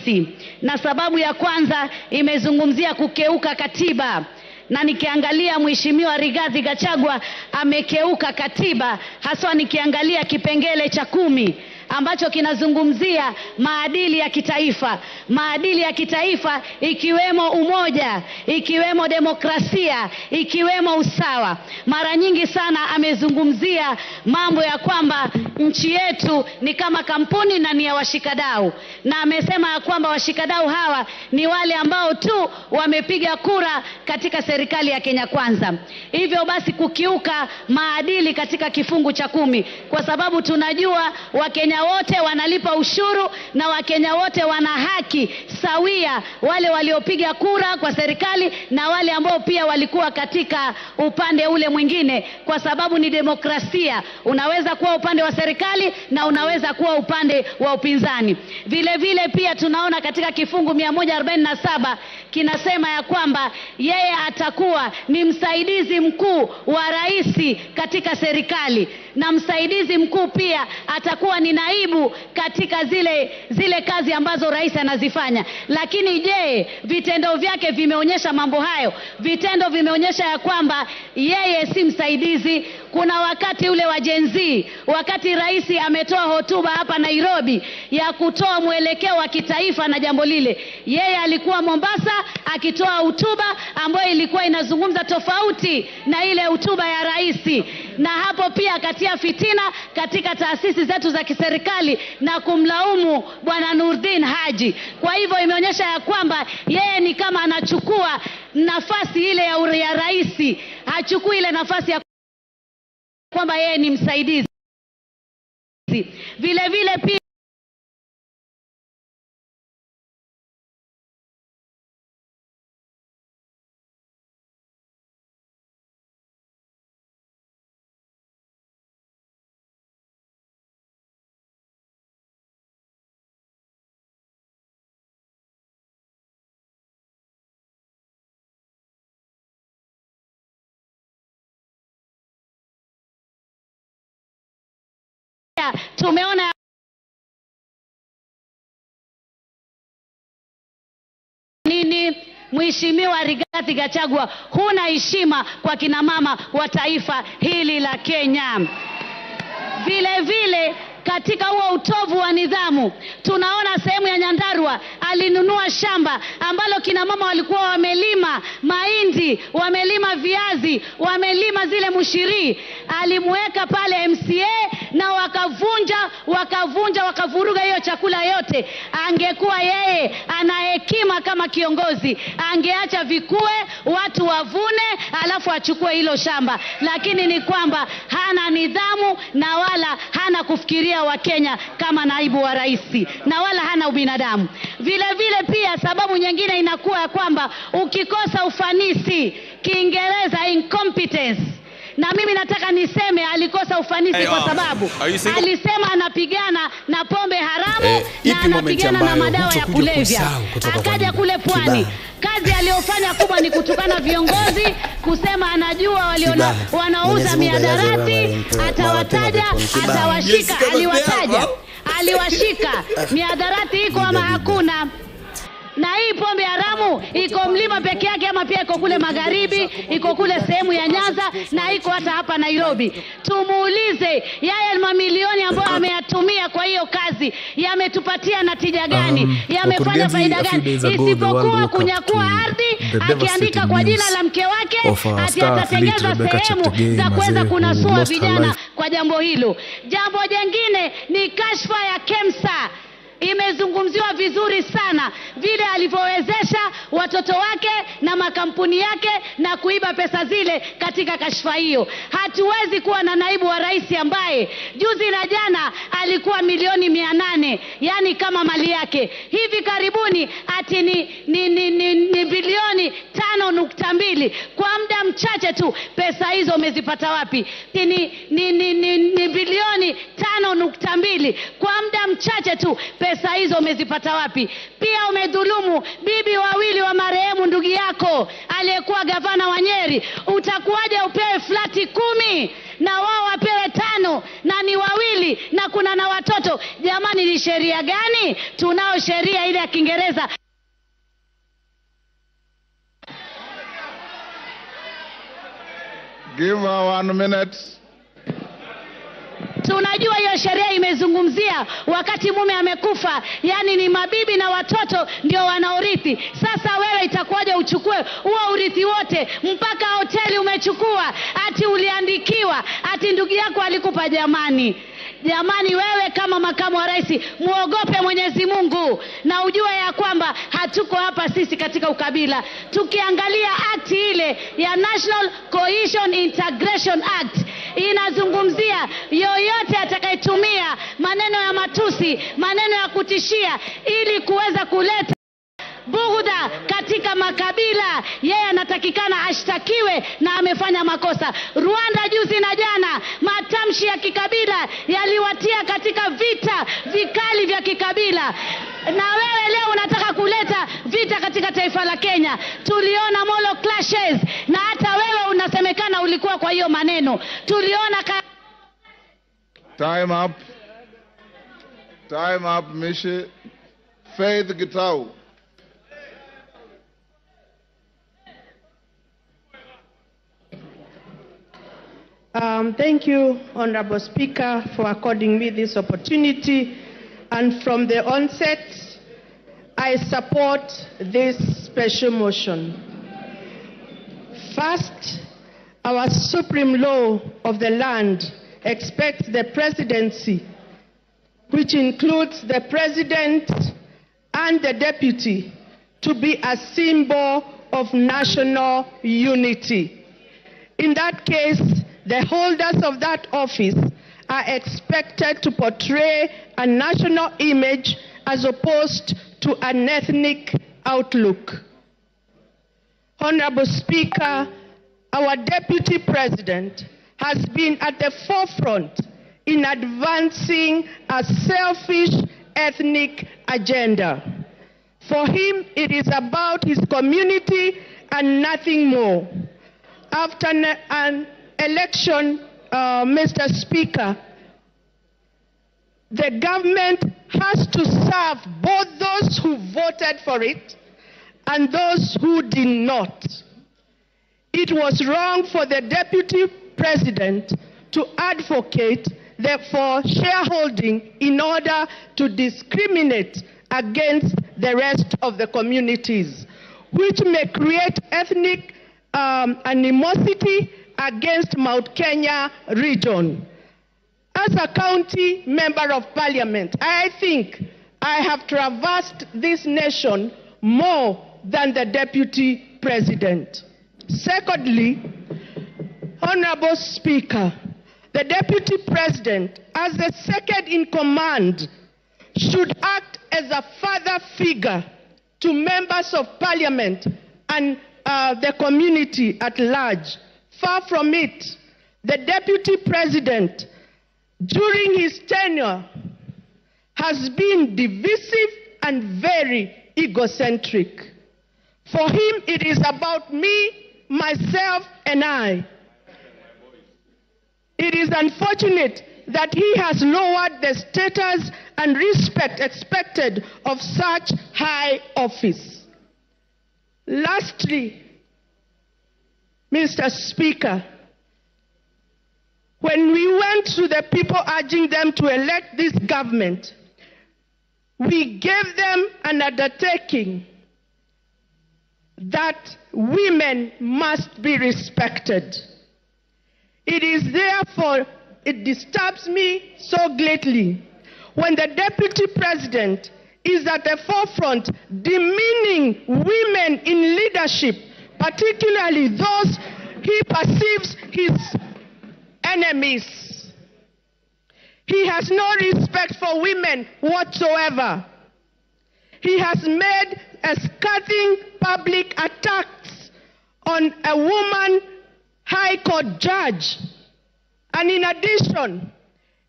Na sababu ya kwanza imezungumzia kukeuka katiba. Na nikiangalia Mheshimiwa Rigathi Gachagua amekeuka katiba, haswa nikiangalia kipengele cha 10 ambacho kinazungumzia maadili ya kitaifa. Maadili ya kitaifa ikiwemo umoja, ikiwemo demokrasia, ikiwemo usawa. Mara nyingi sana amezungumzia mambo ya kwamba nchi yetu ni kama kampuni na ni ya washikadau. Na amesema ya kwamba washikadau hawa ni wale ambao tu wamepiga kura katika serikali ya Kenya Kwanza. Hivyo basi kukiuka maadili katika kifungu cha 10, kwa sababu tunajua Wakenya wote wanalipa ushuru na Wakenya wote wana haki sawia, wale waliopiga kura kwa serikali na wale ambao pia walikuwa katika upande ule mwingine, kwa sababu ni demokrasia. Unaweza kuwa upande wa serikali na unaweza kuwa upande wa upinzani. Vile vile pia tunaona katika kifungu 147 kinasema ya kwamba yeye atakuwa ni msaidizi mkuu wa rais katika serikali, na msaidizi mkuu pia atakuwa ni naibu katika zile kazi ambazo rais anazifanya. Lakini je, vitendo vyake vimeonyesha mambo hayo? Vitendo vimeonyesha ya kwamba yeye si msaidizi. Kuna wakati ule wa Gen Z, wakati rais ametoa hotuba hapa Nairobi ya kutoa mwelekeo wa kitaifa na jambo lile, yeye alikuwa Mombasa akitoa hotuba ambayo ilikuwa inazungumza tofauti na ile hotuba ya rais. Na hapo pia akatia fitina katika taasisi zetu za kiserikali na kumlaumu Bwana Nurdin Haji. Kwa hivyo imeonyesha ya kwamba yeye ni kama anachukua nafasi ile ya rais, hachukui ile nafasi ya kwamba yeye ni msaidizi. Vile vile pia tumeona nini Mheshimiwa Rigathi Gachagua, huna heshima kwa kina mama wa taifa hili la Kenya. Vile vile katika huo utovu wa nidhamu tunaona sehemu ya Nyandarua alinunua shamba ambalo kina mama walikuwa wamelima mahindi, wamelima viazi, wamelima zile mushiri. Alimweka pale MCA na wakavuruga hiyo chakula yote. Angekuwa yeye ana hekima kama kiongozi, angeacha vikue, watu wavune, alafu achukue hilo shamba. Lakini ni kwamba hana nidhamu na wala hana kufikiria Wakenya kama naibu wa rais, na wala hana ubinadamu. Vile pia sababu nyingine inakuwa ya kwamba ukikosa ufanisi, Kiingereza incompetence. Na mimi nataka niseme alikosa ufanisi kwa sababu alisema anapigana na pombe haramu na anapigana na madawa ya kulevya. Akaja kule pwani, kazi aliyofanya kubwa ni kutukana viongozi, kusema anajua wanauza miadarati, atawataja, atawashika. Aliwashika. Miadarati iko ama hakuna? Na hii pombe haramu iko mlima peke yake ama pia iko kule magharibi, iko kule sehemu ya Nyanza, na iko hata hapa Nairobi. Tumuulize yeye mamilioni ambayo ameyatumia kwa hiyo kazi yametupatia natija gani? Yamefanya faida gani? Isipokuwa kunyakua ardhi, akiandika kwa jina la mke wake, atatengeza sehemu za kuweza kunasua vijana kwa jambo hilo. Jambo jingine ni kashfa ya KEMSA. Imezungumziwa vizuri sana vile alivyowezesha watoto wake na makampuni yake na kuiba pesa zile katika kashfa hiyo. Hatuwezi kuwa na naibu wa rais ambaye juzi na jana alikuwa milioni 800, yani kama mali yake. Hivi karibuni ati ni bilioni 5.2. Kwa muda mchache tu pesa hizo umezipata wapi? Ni bilioni 5.2. Kwa muda mchache tu pesa hizo umezipata wapi? Pia umedhulumu bibi wawili wa marehemu ndugu yako aliyekuwa gavana wa Nyeri. Utakuwaje upewe flati 10 na wao wapewe 5 na ni wawili na kuna na watoto? Jamani, ni sheria gani? Tunao sheria ile ya Kiingereza. Give her 1 minute. Tunajua hiyo sheria imezungumzia wakati mume amekufa, yani ni mabibi na watoto ndio wanaorithi. Sasa wewe itakuwaje uchukue huo urithi wote? Mpaka hoteli umechukua, ati uliandikiwa, ati ndugu yako alikupa. Jamani, wewe kama makamu wa rais muogope Mwenyezi Mungu na ujue ya kwamba hatuko hapa sisi katika ukabila. Tukiangalia akti ile ya National Cohesion Integration Act inazungumzia yoyote atakayetumia maneno ya matusi, maneno ya kutishia ili kuweza kuleta bughudha katika makabila, yeye anatakikana ashtakiwe na amefanya makosa. Rwanda juzi na jana matamshi ya kikabila yaliwatia katika vita vikali vya kikabila, na wewe leo unataka kuleta vita katika taifa la Kenya. Tuliona molo clashes na hata wewe unasemekana ulikuwa kwa hiyo maneno. Tuliona Time up, Mishi. Faith Gitau. Thank you, Honorable Speaker, for according me this opportunity. And from the onset, I support this special motion. First, our supreme law of the land expects the presidency, which includes the president and the deputy, to be a symbol of national unity. In that case, the holders of that office are expected to portray a national image as opposed to an ethnic outlook. Honorable Speaker, our Deputy President has been at the forefront in advancing a selfish ethnic agenda. For him, it is about his community and nothing more. After an election, Mr. Speaker, the government has to serve both those who voted for it and those who did not. It was wrong for the Deputy President to advocate for shareholding in order to discriminate against the rest of the communities, which may create ethnic animosity against Mount Kenya region. As a county member of parliament, I think I have traversed this nation more than the deputy president. Secondly, Honorable Speaker, the deputy president, as the second in command, should act as a father figure to members of parliament and the community at large. Far from it, the deputy president, during his tenure, has been divisive and very egocentric. For him, it is about me, myself, and I. It is unfortunate that he has lowered the status and respect expected of such high office. Lastly, Mr. Speaker, when we went to the people urging them to elect this government, we gave them an undertaking that women must be respected. It is therefore, it disturbs me so greatly when the deputy president is at the forefront demeaning women in leadership, particularly those he perceives his enemies. He has no respect for women whatsoever. He has made a scathing public attacks on a woman High Court judge. And in addition,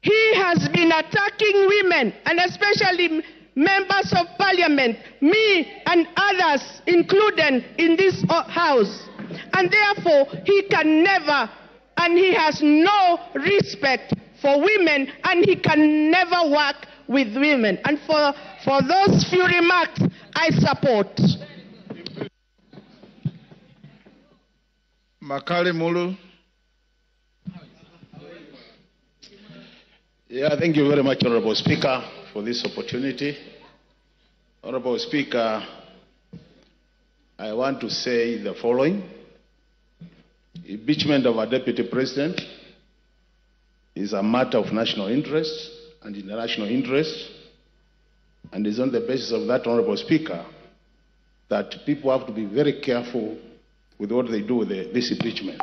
he has been attacking women, and especially members of parliament, me and others included in this house. And therefore, he can never, and he has no respect for women, and he can never work with women. And for those few remarks, I support. Makali Mulu. Yeah, thank you very much, Honorable Speaker, for this opportunity. Honorable Speaker, I want to say the following. Impeachment of a deputy president is a matter of national interest and international interest, and is on the basis of that, Honorable Speaker, that people have to be very careful with what they do with this impeachment.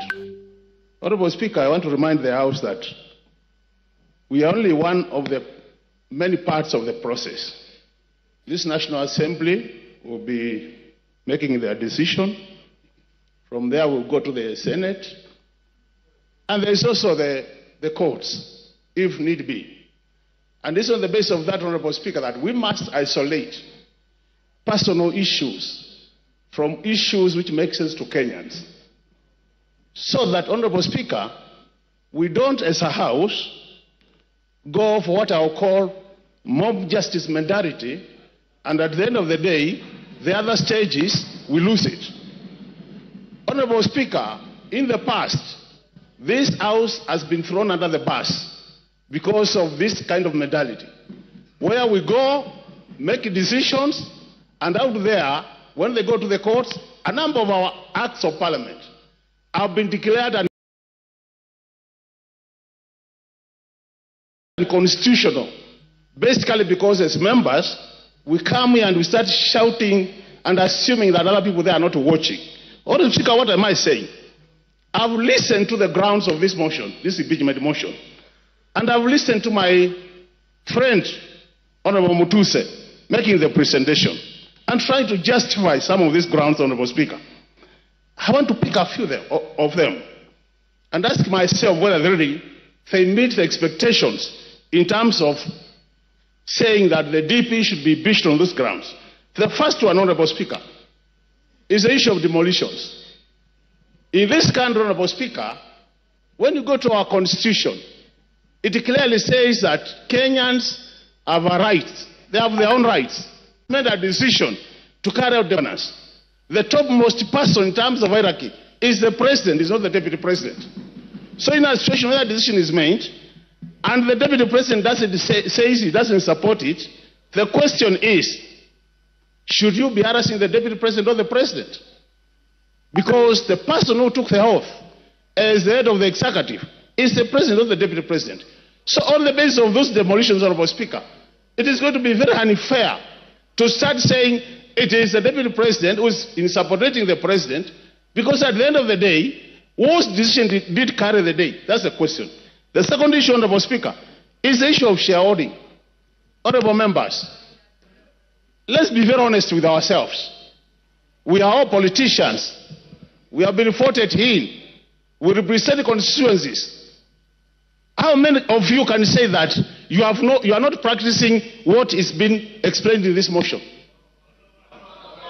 Honorable Speaker, I want to remind the House that we are only one of the many parts of the process. This National Assembly will be making their decision. From there, we'll go to the Senate. And there is also the courts, if need be. And it's on the basis of that, Honorable Speaker, that we must isolate personal issues from issues which make sense to Kenyans. So that, Honorable Speaker, we don't, as a House, go for what I'll call mob justice mentality, and at the end of the day, the other stages, we lose it. Honorable Speaker, in the past, this House has been thrown under the bus because of this kind of mentality, where we go, make decisions, and out there, when they go to the courts, a number of our acts of parliament have been declared unconstitutional, basically because as members, we come here and we start shouting and assuming that other people there are not watching. Honorable Speaker, what am I saying? I've listened to the grounds of this motion, this impeachment motion, and I've listened to my friend, Honorable Mutuse, making the presentation and trying to justify some of these grounds, Honorable Speaker. I want to pick a few of them and ask myself whether really they meet the expectations in terms of saying that the DP should be impeached on those grounds. The first one, Honorable Speaker, is the issue of demolitions. In this country, Honorable Speaker, when you go to our constitution, it clearly says that Kenyans have a right, they have their own rights, made a decision to carry out governance. The topmost person in terms of hierarchy is the president, is not the deputy president. So in a situation where a decision is made, and the deputy president says he doesn't support it, the question is, should you be harassing the deputy president or the president? Because the person who took the oath as the head of the executive is the president or the deputy president. So on the basis of those demolitions, Honorable Speaker, it is going to be very unfair to start saying it is the deputy president who is in supporting the president, because at the end of the day, whose decision did carry the day? That's the question. The second issue, Honorable Speaker, is the issue of shareholding. Honorable members, let's be very honest with ourselves. We are all politicians. We have been voted in. We represent constituencies. How many of you can say that you are not practicing what is being explained in this motion?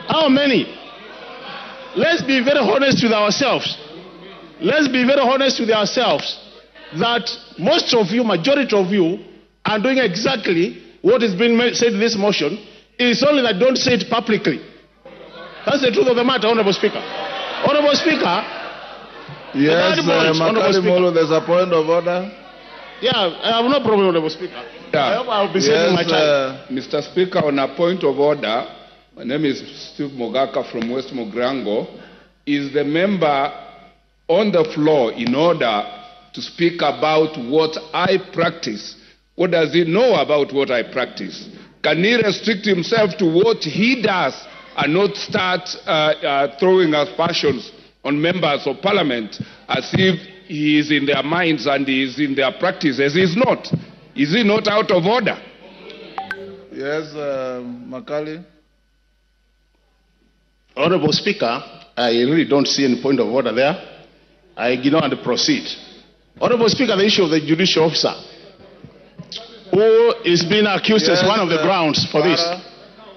How many? Let's be very honest with ourselves. Let's be very honest with ourselves that most of you, majority of you, are doing exactly what is being said in this motion. It is only that don't say it publicly. That's the truth of the matter, Honorable Speaker. Honorable Speaker. Yes, Makali Molo, there's a point of order. Yeah, I have no problem, Honorable Speaker. Yeah. I hope I'll be saving my time. Mr. Speaker, on a point of order, my name is Steve Mogaka from West Mogrango. Is the member on the floor in order to speak about what I practice? What does he know about what I practice? Can he restrict himself to what he does and not start throwing aspersions on members of parliament as if he is in their minds and he is in their practices? He is not. Is he not out of order? Yes, Makali. Honorable Speaker, I really don't see any point of order there. I ignore and proceed. Honorable Speaker, the issue of the judicial officer who is being accused as one of the grounds for this.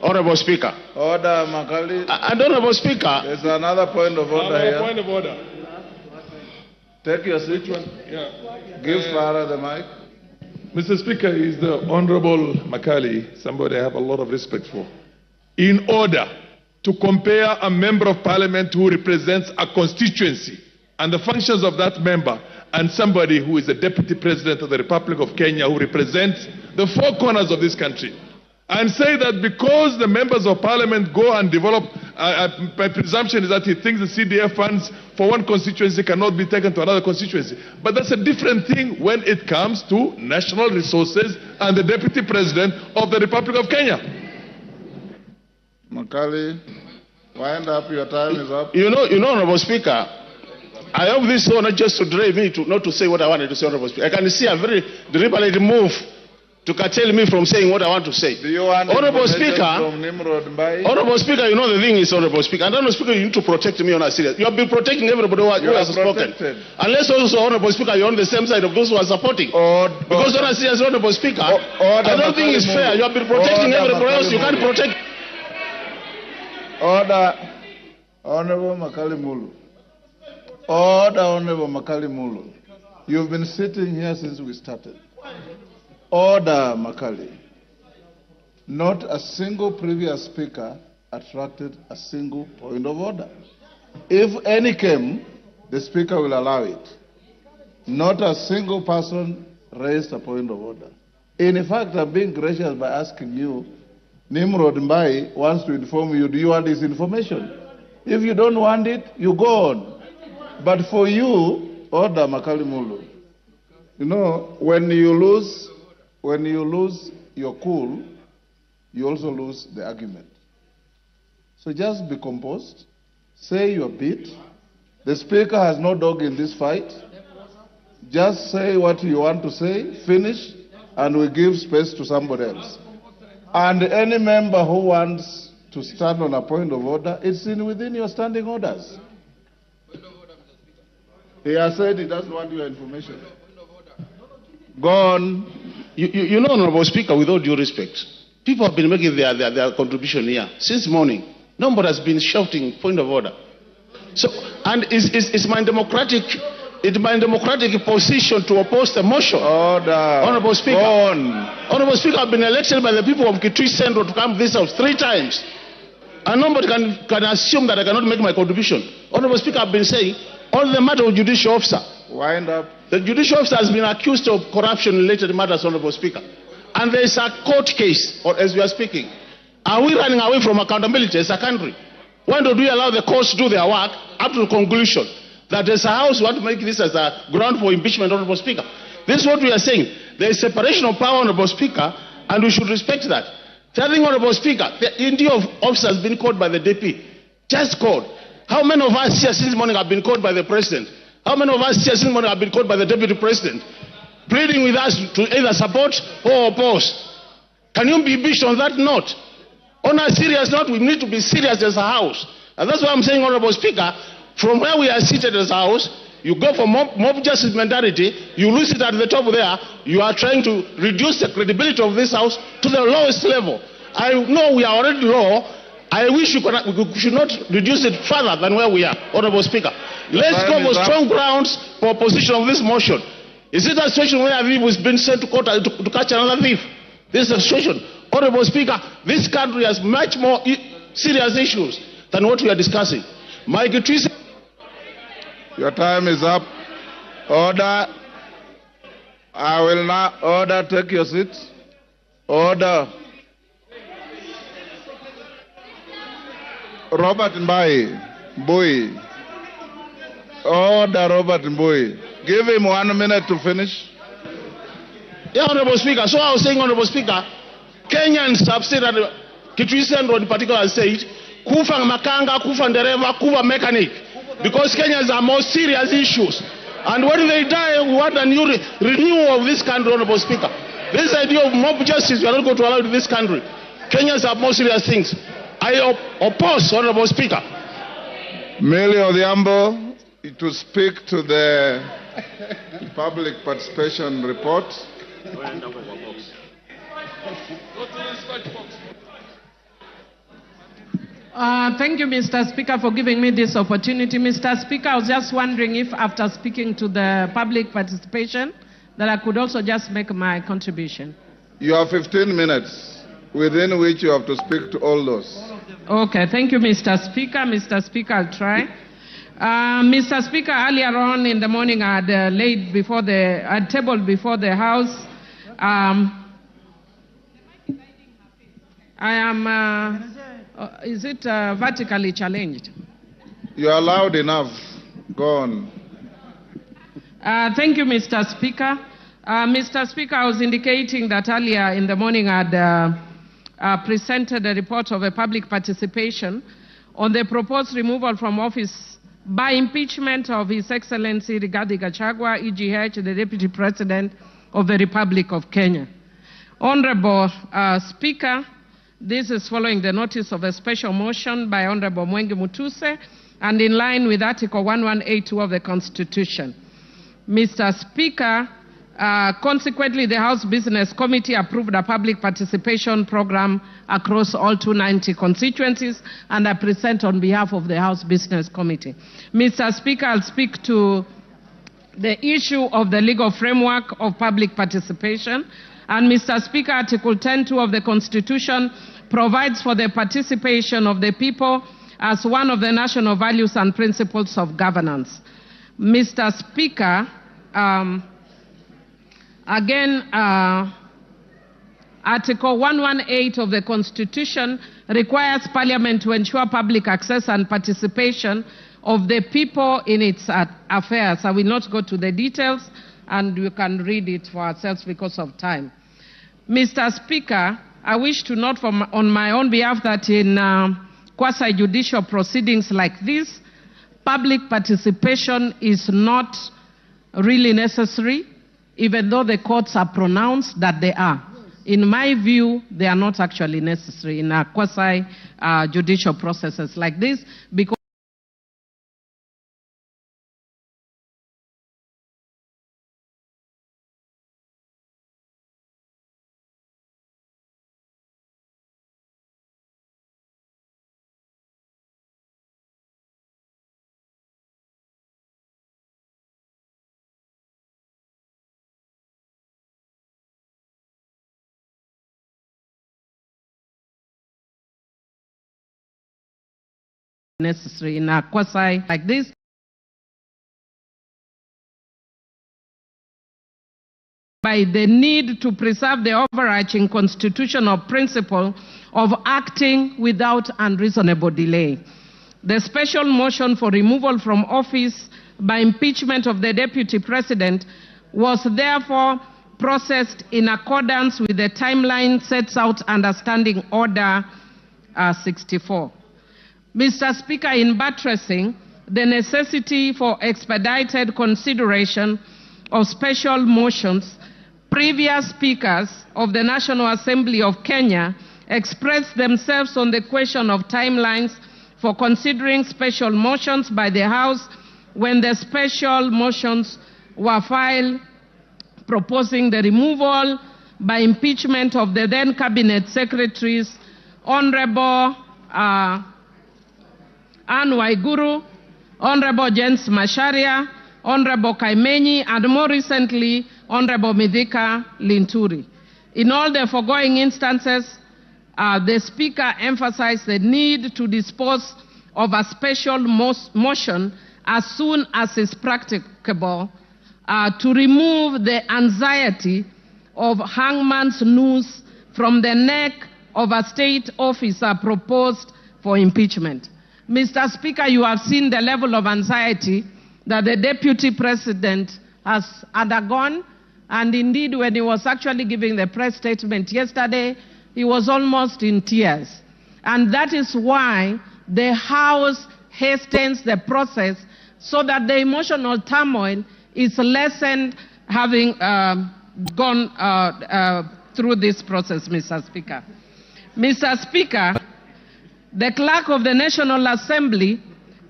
Honorable Speaker. Order, Makali. And Honorable Speaker. There's another point of order here. Point of order. Take your seat. Yeah. Give Farah the mic. Mr. Speaker, is the Honorable Makali, somebody I have a lot of respect for. In order to compare a member of parliament who represents a constituency and the functions of that member and somebody who is the deputy president of the Republic of Kenya who represents the four corners of this country, and say that because the members of parliament go and develop, my presumption is that he thinks the CDF funds for one constituency cannot be taken to another constituency. But that's a different thing when it comes to national resources and the deputy president of the Republic of Kenya. Makali, wind up, your time is up. You know, Honorable Speaker, I have this honor just to drive me to not to say what I wanted to say, Honorable Speaker. I can see a very deliberate move to curtail me from saying what I want to say. Do you want Honorable Speaker, from Nimrod Mbai? Honorable Speaker, you know the thing is, Honorable Speaker, and Honorable Speaker, you need to protect me on a serious. You have been protecting everybody who has spoken. Unless also, Honorable Speaker, you're on the same side of those who are supporting. Because on a serious, Honorable Speaker, I don't think it's fair. You have been protecting everybody else. You can't protect. Order, Honorable Makali Mulu. Order, Honorable Makali Mulu. You've been sitting here since we started. Order, Makali. Not a single previous speaker attracted a single point of order. If any came, the speaker will allow it. Not a single person raised a point of order. In fact, I'm being gracious by asking you, Nimrod Mbai wants to inform you, do you want this information? If you don't want it, you go on. But for you, order, Makali Mulu. You know, when you lose your cool, you also lose the argument. So just be composed, say your bit. The speaker has no dog in this fight. Just say what you want to say, finish, and we give space to somebody else. And any member who wants to stand on a point of order, it's within your standing orders. He has said he doesn't want your information. Go on. You know, Honorable Speaker, with all due respect, people have been making their contribution here since morning. Nobody has been shouting point of order. So, and it's my democratic position to oppose the motion. Order. Honorable Speaker. Go on. Honorable Speaker, I've been elected by the people of Kitui Central to come to this house 3 times. And nobody can assume that I cannot make my contribution. Honorable Speaker, I've been saying, on the matter of judicial officer. Wind up. The judicial officer has been accused of corruption-related matters, Honorable Speaker. And there is a court case, or as we are speaking. Are we running away from accountability as a country? When do we allow the courts to do their work up to the conclusion that as a House we want to make this as a ground for impeachment, Honorable Speaker? This is what we are saying. There is separation of power, Honorable Speaker, and we should respect that. Third thing, Honorable Speaker, the entity of officers been called by the DP. Just called. How many of us here since morning have been called by the President? How many of us here since morning have been called by the Deputy President? Pleading with us to either support or oppose. Can you be impeached on that note? On a serious note, we need to be serious as a House. And that's why I'm saying, Honorable Speaker, from where we are seated as a House, you go for mob justice mentality, you lose it at the top there, you are trying to reduce the credibility of this House to the lowest level. I know we are already low. I wish we should not reduce it further than where we are, Honorable Speaker. Let's go for strong grounds for opposition of this motion. Is it a situation where a thief was being sent to court to catch another thief? This is a situation. Honorable Speaker, this country has much more serious issues than what we are discussing. Mike Treason. Your time is up. Order. I will now order. Take your seats. Order. Robert Mbui. Order, Robert Mbui. Give him 1 minute to finish. Yeah, Honorable Speaker. So I was saying, Honorable Speaker, Kenyans have said that Kitwisen in particular said, kufa makanga, kufa ndereva, kufa mechanic. Because Kenyans are more serious issues. And when they die, we want a new renewal of this country, Honorable Speaker. This idea of mob justice, we are not going to allow it in this country. Kenyans have more serious things. I oppose, Honorable Speaker. Millie Odhiambo to speak to the public participation report. Thank you, Mr. Speaker, for giving me this opportunity. Mr. Speaker, I was just wondering if after speaking to the public participation, that I could also just make my contribution. You have 15 minutes, within which you have to speak to all those. Okay, thank you, Mr. Speaker. Mr. Speaker, I'll try. Mr. Speaker, earlier on in the morning, I had tabled before the House. I am, is it vertically challenged? You are loud enough. Go on. Thank you, Mr. Speaker. Mr. Speaker, I was indicating that earlier in the morning I had presented a report of a public participation on the proposed removal from office by impeachment of His Excellency Rigathi Gachagua, EGH, the Deputy President of the Republic of Kenya. Honorable Speaker, this is following the notice of a special motion by Honorable Mwengi Mutuse and in line with Article 1182 of the Constitution. Mr. Speaker, consequently, the House Business Committee approved a public participation program across all 290 constituencies, and I present on behalf of the House Business Committee. Mr. Speaker, I'll speak to the issue of the legal framework of public participation. And Mr. Speaker, Article 10(2) of the Constitution provides for the participation of the people as one of the national values and principles of governance. Mr. Speaker, Article 118 of the Constitution requires Parliament to ensure public access and participation of the people in its affairs. I will not go to the details, and we can read it for ourselves because of time. Mr. Speaker, I wish to note on my own behalf that in quasi-judicial proceedings like this, public participation is not really necessary, even though the courts are pronounced that they are. In my view, they are not actually necessary in quasi-judicial processes like this, because necessary in quasi like this. by the need to preserve the overarching constitutional principle of acting without unreasonable delay. The special motion for removal from office by impeachment of the Deputy President was therefore processed in accordance with the timeline set out under Standing Order 64. Mr. Speaker, in buttressing the necessity for expedited consideration of special motions, previous speakers of the National Assembly of Kenya expressed themselves on the question of timelines for considering special motions by the House when the special motions were filed proposing the removal by impeachment of the then Cabinet Secretaries, Honorable Anne Waiguru, Honorable James Macharia, Honorable Kaimenyi, and more recently, Honorable Mithika Linturi. In all the foregoing instances, the Speaker emphasized the need to dispose of a special motion as soon as is practicable to remove the anxiety of hangman's noose from the neck of a state officer proposed for impeachment. Mr. Speaker, you have seen the level of anxiety that the Deputy President has undergone, and indeed when he was actually giving the press statement yesterday, he was almost in tears. And that is why the House hastens the process so that the emotional turmoil is lessened having gone through this process, Mr. Speaker. Mr. Speaker, the Clerk of the National Assembly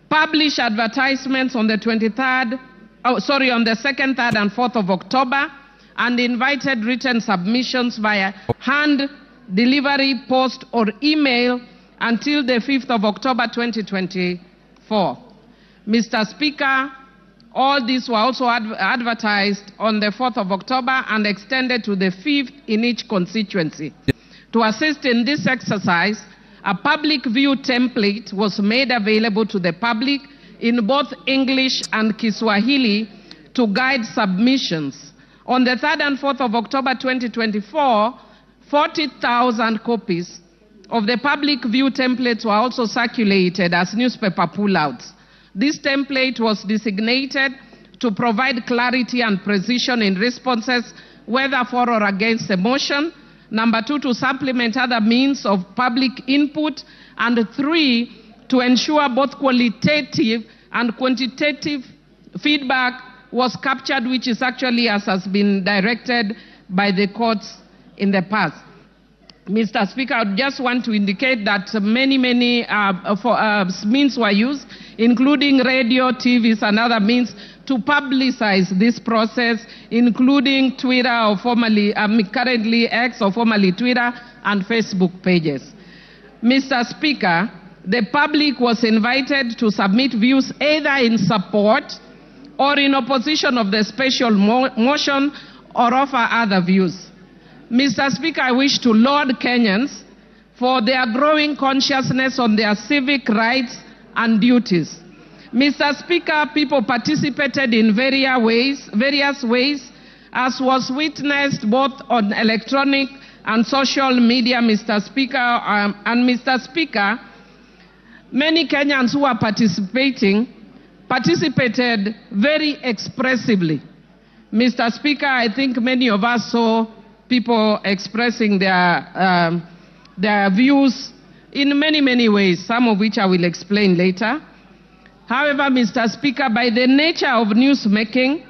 published advertisements on the 2nd, 3rd, and 4th of October and invited written submissions via hand delivery, post, or email until the 5th of October 2024. Mr. Speaker, all these were also advertised on the 4th of October and extended to the 5th in each constituency. To assist in this exercise, a public view template was made available to the public in both English and Kiswahili to guide submissions. On the 3rd and 4th of October 2024, 40,000 copies of the public view templates were also circulated as newspaper pullouts. This template was designated to provide clarity and precision in responses, whether for or against the motion. Number 2, to supplement other means of public input. And 3, to ensure both qualitative and quantitative feedback was captured, which is actually as has been directed by the courts in the past. Mr. Speaker, I just want to indicate that many means were used, including radio, TVs, and other means to publicize this process, including Twitter, or formerly, currently X, or formerly Twitter, and Facebook pages. Mr. Speaker, the public was invited to submit views either in support or in opposition of the special motion or offer other views. Mr. Speaker, I wish to laud Kenyans for their growing consciousness on their civic rights and duties. Mr. Speaker, people participated in various ways, as was witnessed both on electronic and social media, Mr. Speaker. And Mr. Speaker, many Kenyans who are participated very expressively. Mr. Speaker, I think many of us saw people expressing their views in many ways, some of which I will explain later. However, Mr. Speaker, by the nature of newsmaking,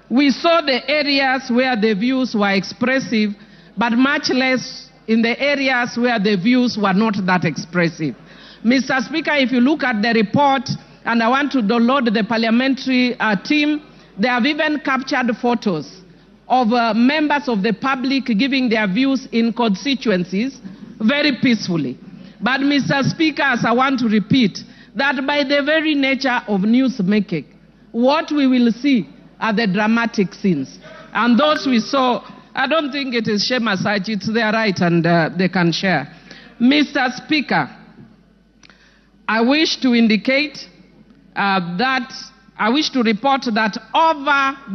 we saw the areas where the views were expressive, but much less in the areas where the views were not that expressive. Mr. Speaker, if you look at the report, and I want to download the parliamentary team, they have even captured photos of members of the public giving their views in constituencies very peacefully. But Mr. Speaker, as I want to repeat, that by the very nature of newsmaking, what we will see are the dramatic scenes. And those we saw, I don't think it is shame as such, it's their right and they can share. Mr. Speaker, I wish to indicate that I wish to report that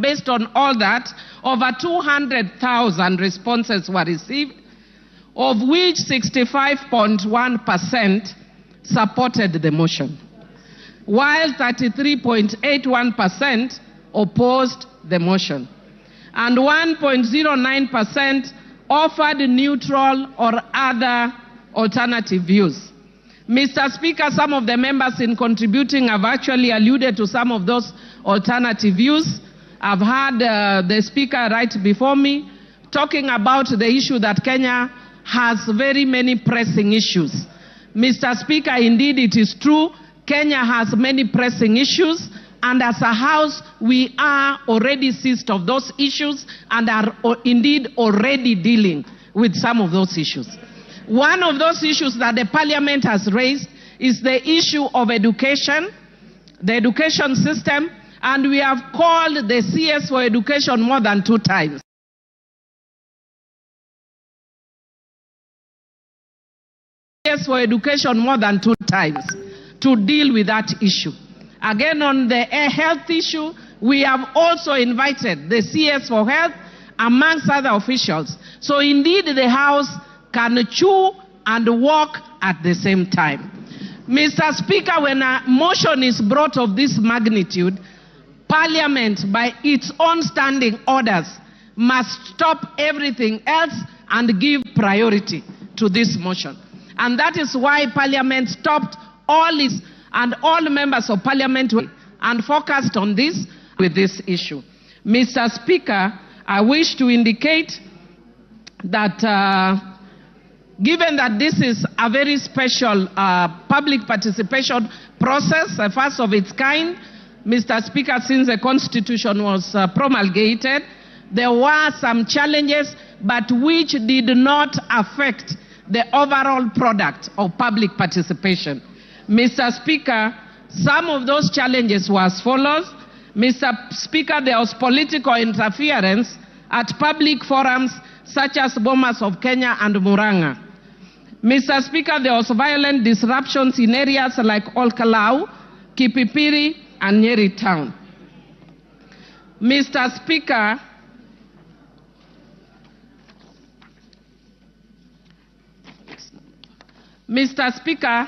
based on all that, over 200,000 responses were received, of which 65.1% supported the motion, while 33.81% opposed the motion, and 1.09% offered neutral or other alternative views. Mr. Speaker, some of the members in contributing have actually alluded to some of those alternative views. I've heard the Speaker right before me talking about the issue that Kenya has very many pressing issues. Mr. Speaker, indeed it is true, Kenya has many pressing issues, and as a House, we are already seized of those issues and are indeed already dealing with some of those issues. One of those issues that the Parliament has raised is the issue of education, the education system, and we have called the CS for education more than 2 times. CS for education more than 2 times to deal with that issue. Again, on the health issue, we have also invited the CS for health amongst other officials. So indeed the House can chew and walk at the same time. Mr. Speaker, when a motion is brought of this magnitude, Parliament, by its own standing orders, must stop everything else and give priority to this motion. And that is why Parliament stopped all members of Parliament and focused on this with this issue. Mr. Speaker, I wish to indicate that given that this is a very special public participation process, the first of its kind, Mr. Speaker, since the Constitution was promulgated, there were some challenges, but which did not affect the overall product of public participation. Mr. Speaker, some of those challenges were as follows. Mr. Speaker, there was political interference at public forums such as Bomas of Kenya and Murang'a. Mr. Speaker, there was violent disruptions in areas like Olkalau, Kipipiri, and Nyeri Town. Mr. Speaker,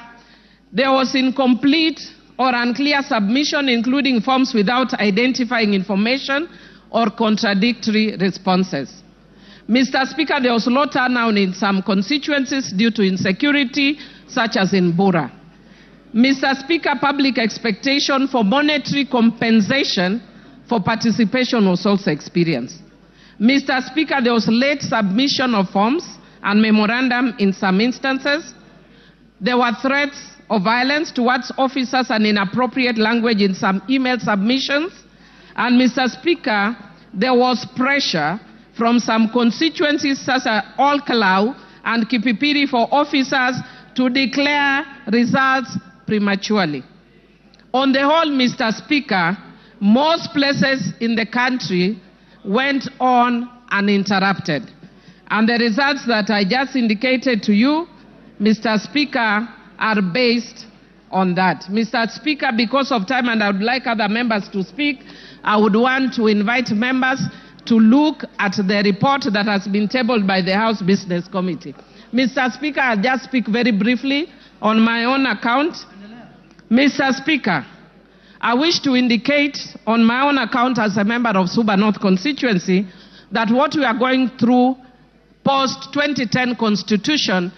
there was incomplete or unclear submission, including forms without identifying information or contradictory responses. Mr. Speaker, there was low turnout in some constituencies due to insecurity, such as in Bura. Mr. Speaker, public expectation for monetary compensation for participation was also experienced. Mr. Speaker, there was late submission of forms and memorandum in some instances. There were threats of violence towards officers and inappropriate language in some email submissions. And Mr. Speaker, there was pressure from some constituencies such as Olkalau and Kipipiri for officers to declare results prematurely. On the whole, Mr. Speaker, most places in the country went on uninterrupted. And the results that I just indicated to you, Mr. Speaker, are based on that. Mr. Speaker, because of time and I would like other members to speak, I would want to invite members to look at the report that has been tabled by the House Business Committee. Mr. Speaker, I'll just speak very briefly on my own account. Mr. Speaker, I wish to indicate on my own account as a member of Suba North constituency that what we are going through post-2010 Constitution